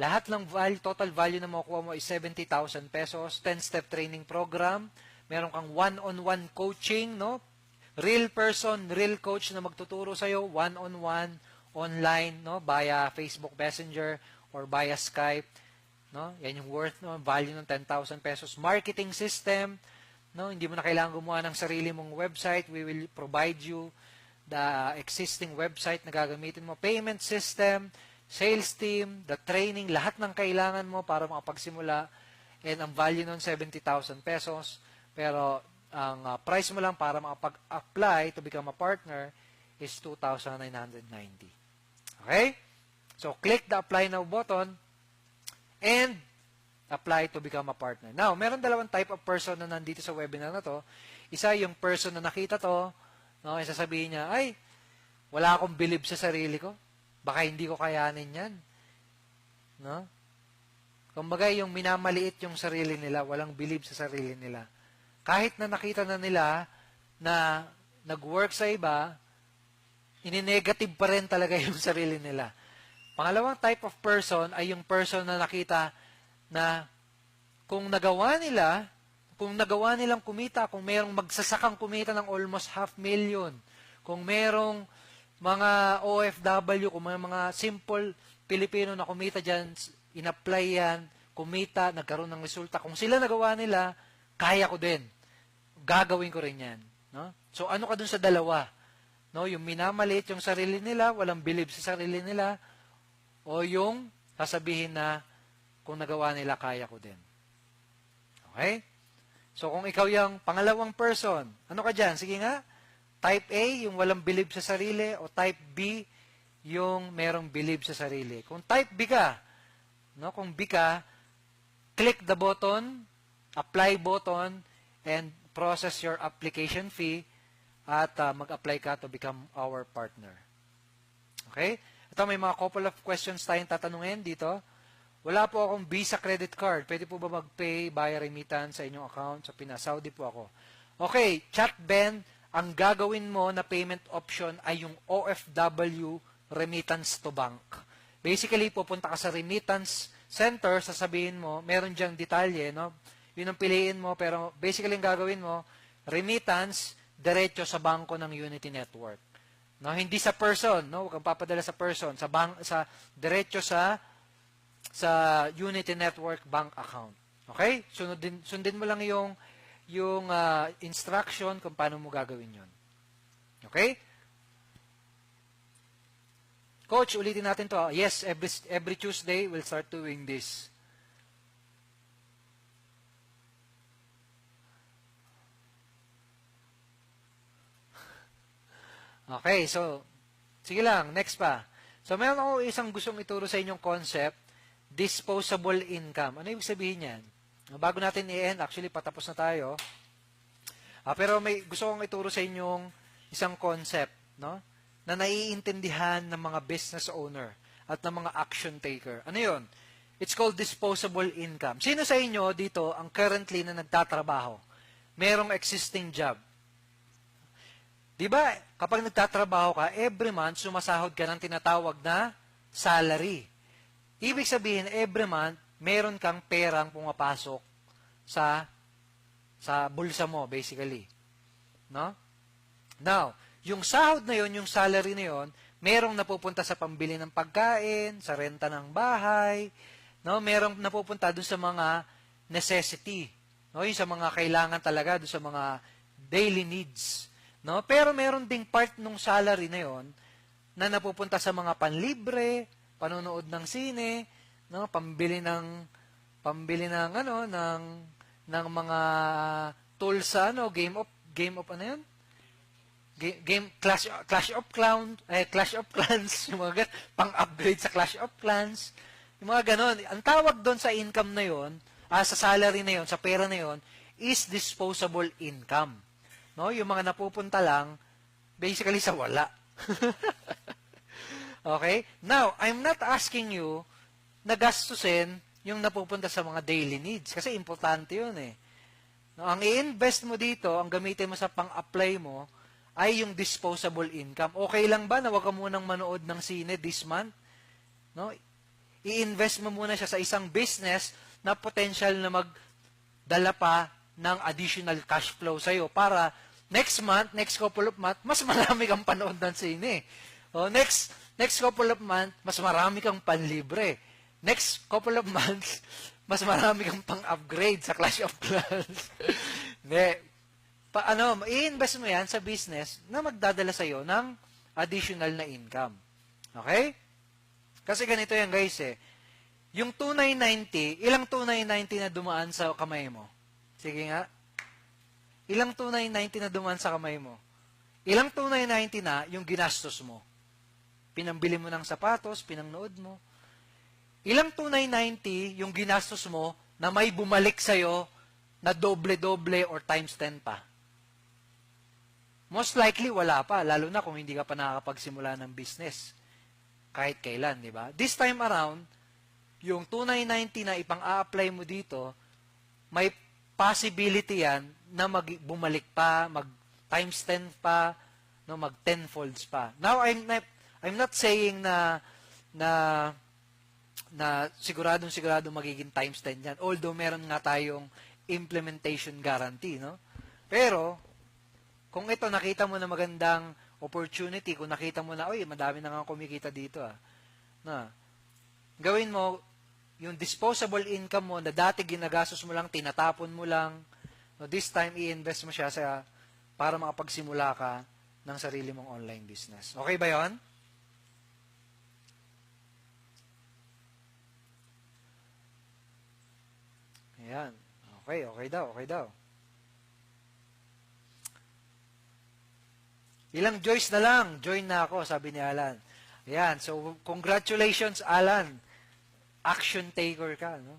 lahat ng value, total value na makukuha mo is 70,000 pesos, 10-step training program, meron kang one-on-one coaching, no? Real person, real coach na magtuturo sa'yo, one-on-one, online, no? Via Facebook Messenger or via Skype, no? Yan yung worth, no? Value ng 10,000 pesos. Marketing system, no? Hindi mo na kailangan gumawa ng sarili mong website. We will provide you the existing website na gagamitin mo. Payment system, sales team, the training, lahat ng kailangan mo para makapagsimula. And ang value nun 70,000 pesos. Pero ang price mo lang para makapag-apply to become a partner is 2,990. Okay? So, click the apply now button and apply to become a partner. Now, meron dalawang type of person na nandito sa webinar na to. Isa yung person na nakita to, no, sasabihin niya, ay, wala akong believe sa sarili ko. Baka hindi ko kayanin yan. No? Kumbaga, yung minamaliit yung sarili nila, walang believe sa sarili nila. Kahit na nakita na nila na nag-work sa iba, ininegative pa rin talaga yung sarili nila. Pangalawang type of person ay yung person na nakita na kung nagawa nilang kumita, kung merong magsasakang kumita ng almost 500,000, kung merong mga OFW, kung may mga simple Pilipino na kumita dyan, in-apply yan, kumita, nagkaroon ng resulta, kung sila nagawa nila, kaya ko din. Gagawin ko rin yan. No? So, ano ka dun sa dalawa? No? Yung minamaliit yung sarili nila, walang believe sa sarili nila, o yung sasabihin na kung nagawa nila, kaya ko din. Okay? So, kung ikaw yung pangalawang person, ano ka dyan? Sige nga, type A, yung walang believe sa sarili, o type B, yung merong believe sa sarili. Kung type B ka, no? Kung B ka, click the button, apply button, and process your application fee, at mag-apply ka to become our partner. Okay? Ito, may mga couple of questions tayong tatanungin dito. Wala po akong Visa credit card. Pwede po ba mag-pay via remittance sa inyong account? Sa Saudi po ako. Okay, Chat Ben, ang gagawin mo na payment option ay yung OFW remittance to bank. Basically, pupunta ka sa remittance center, sasabihin mo, meron diyang detalye, no? Yun ang piliin mo, pero basically ang gagawin mo, remittance, diretso sa bangko ng Unity Network. No, hindi sa person, no? Huwag kang papadala sa person, sa diretso sa Unity Network bank account. Okay? Sundin mo lang yung instruction kung paano mo gagawin 'yon. Okay? Coach, ulitin natin 'to. Yes, every Tuesday we'll start doing this. Okay, so sige lang, next pa. So, meron ako isang gustong ituro sa inyong concept disposable income. Ano ibig sabihin yan? Bago natin i-end, actually patapos na tayo. Pero gusto kong ituro sa inyong isang concept, no? Na naiintindihan ng mga business owner at ng mga action taker. Ano yun? It's called disposable income. Sino sa inyo dito ang currently na nagtatrabaho? Merong existing job. Di ba, kapag nagtatrabaho ka, every month, sumasahod ka ng tinatawag na salary. Ibig sabihin, every month, meron kang perang pumapasok sa bulsa mo, basically. No? Now, yung sahod na yon, yung salary na yon, merong napupunta sa pambili ng pagkain, sa renta ng bahay, no? Merong napupunta doon sa mga necessity, no? Yung sa mga kailangan talaga, doon sa mga daily needs. No? Pero meron ding part ng salary na yon na napupunta sa mga panlibre, panonood ng sine, no? Pambili ng mga tools sa game of ano yun? Clash of Clans, yung mga pang-upgrade sa Clash of Clans, yung mga ganon. Ang tawag doon sa income na yon, sa salary na yon, sa pera na yon, is disposable income. No, yung mga napupunta lang basically sa wala. Okay? Now, I'm not asking you na gastusin yung napupunta sa mga daily needs kasi importante yun eh. No, ang i-invest mo dito, ang gamitin mo sa pang-apply mo ay yung disposable income. Okay lang ba na wag ka munang manood ng sine this month? No? I-invest mo muna siya sa isang business na potential na magdala pa ng additional cash flow sa'yo para next month, next couple of months, mas marami kang panood ng sine. O, next couple of months, mas marami kang panlibre. Next couple of months, mas marami kang pang-upgrade sa Clash of Clans. Hindi. I-invest mo yan sa business na magdadala sa'yo ng additional na income. Okay? Kasi ganito yan guys eh. Yung 2990, ilang 2990 na dumaan sa kamay mo? Sige nga. Ilang 2990 na dumaan sa kamay mo? Ilang 2990 na yung ginastos mo? Pinambili mo ng sapatos, pinangnood mo. Ilang 2990 yung ginastos mo na may bumalik sa'yo na doble-doble or times 10 pa? Most likely, wala pa. Lalo na kung hindi ka pa nakakapagsimula ng business. Kahit kailan, di ba? This time around, yung 2990 na ipang-a-apply mo dito, may possibility yan na bumalik pa, mag times 10 pa, no, mag tenfolds pa. Now, I'm not saying na siguradong magiging times 10 yan. Although meron nga tayong implementation guarantee, no? Pero kung ito nakita mo na magandang opportunity, kung nakita mo na, oy, madami na nga kumikita dito na gawin mo yung disposable income mo na dati ginagastos mo lang, tinatapon mo lang, no, this time i-invest mo siya para makapagsimula ka ng sarili mong online business. Okay ba 'yon? Ayan. Okay daw. Ilang joys na lang, join na ako, sabi ni Alan. Ayan, so congratulations Alan. Action taker ka, no?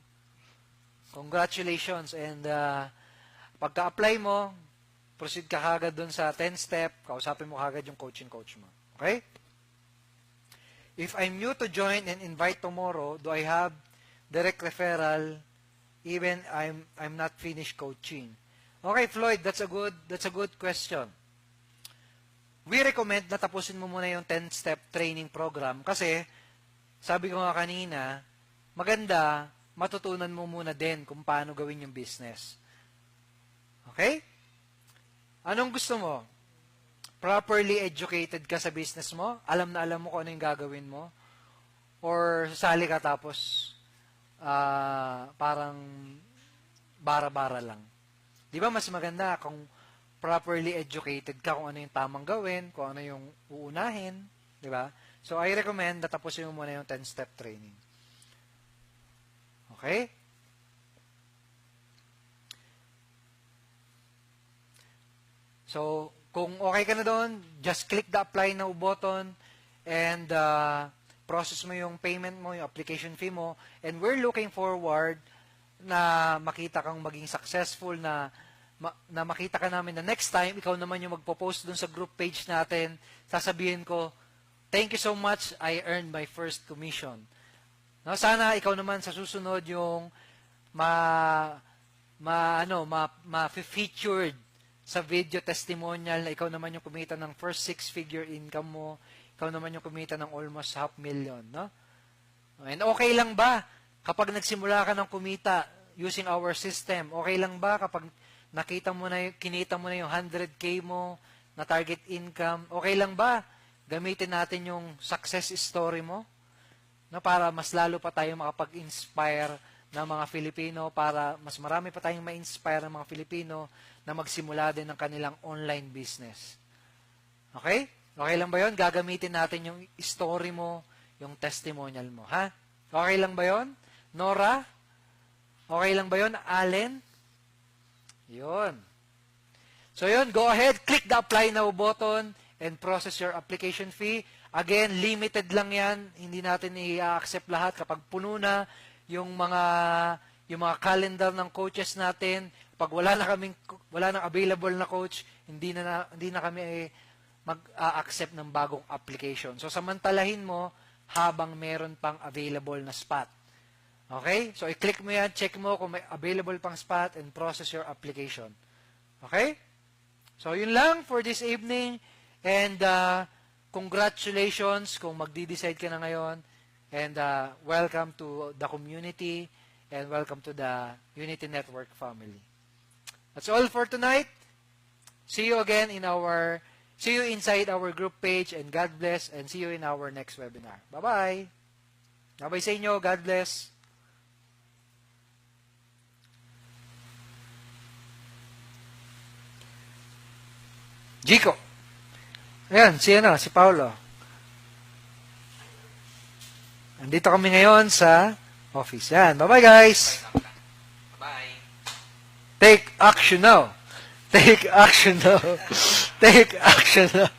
Congratulations and pagka-apply mo, proceed ka kagad dun sa 10-step, kausapin mo kagad yung coach mo. Okay? If I'm new to join and invite tomorrow, do I have direct referral even I'm not finished coaching? Okay, Floyd, that's a good question. We recommend na tapusin mo muna yung 10-step training program kasi sabi ko nga kanina, maganda matutunan mo muna din kung paano gawin yung business. Okay? Anong gusto mo? Properly educated ka sa business mo? Alam na alam mo kung ano yung gagawin mo? Or sasali ka tapos parang bara-bara lang? Di ba mas maganda kung properly educated ka kung ano yung tamang gawin, kung ano yung uunahin, di ba? So, I recommend na tapusin mo muna yung 10-step training. Okay? So, kung okay ka na doon, just click the apply now button and process mo yung payment mo, yung application fee mo, and we're looking forward na makita kang maging successful, na makita ka namin na next time, ikaw naman yung magpo-post dun sa group page natin, sasabihin ko, thank you so much, I earned my first commission. No, sana ikaw naman sa susunod yung ma-featured sa video testimonial na ikaw naman yung kumita ng first 6-figure income mo, ikaw naman yung kumita ng almost 500,000, no? And okay lang ba kapag nagsimula ka ng kumita using our system? Okay lang ba kapag kinita mo na yung 100K mo na target income? Okay lang ba gamitin natin yung success story mo, no, para mas lalo pa tayo makapag-inspire ng mga Filipino, para mas marami pa tayong ma-inspire ng mga Filipino na magsimula din ng kanilang online business. Okay? Okay lang ba yon? Gagamitin natin yung story mo, yung testimonial mo, ha? Okay lang ba yon? Nora? Okay lang ba yon? Allen? Yun. So yun, go ahead, click the apply now button and process your application fee. Again, limited lang yan. Hindi natin i-accept lahat kapag puno na yung mga calendar ng coaches natin. Pag wala nang available na coach, hindi na kami mag-accept ng bagong application. So samantalahin mo habang meron pang available na spot. Okay? So i-click mo yan, check mo kung may available pang spot and process your application. Okay? So yun lang for this evening, and congratulations kung magdi-decide ka na ngayon. And welcome to the community, and welcome to the Unity Network family. That's all for tonight. See you inside our group page, and God bless, and see you in our next webinar. Bye-bye. Bye-bye sa inyo. God bless. Jico. Ayan, si Paolo. Andito kami ngayon sa office. Yan. Bye-bye, guys. Bye. Take action now. Take action now. Take action now.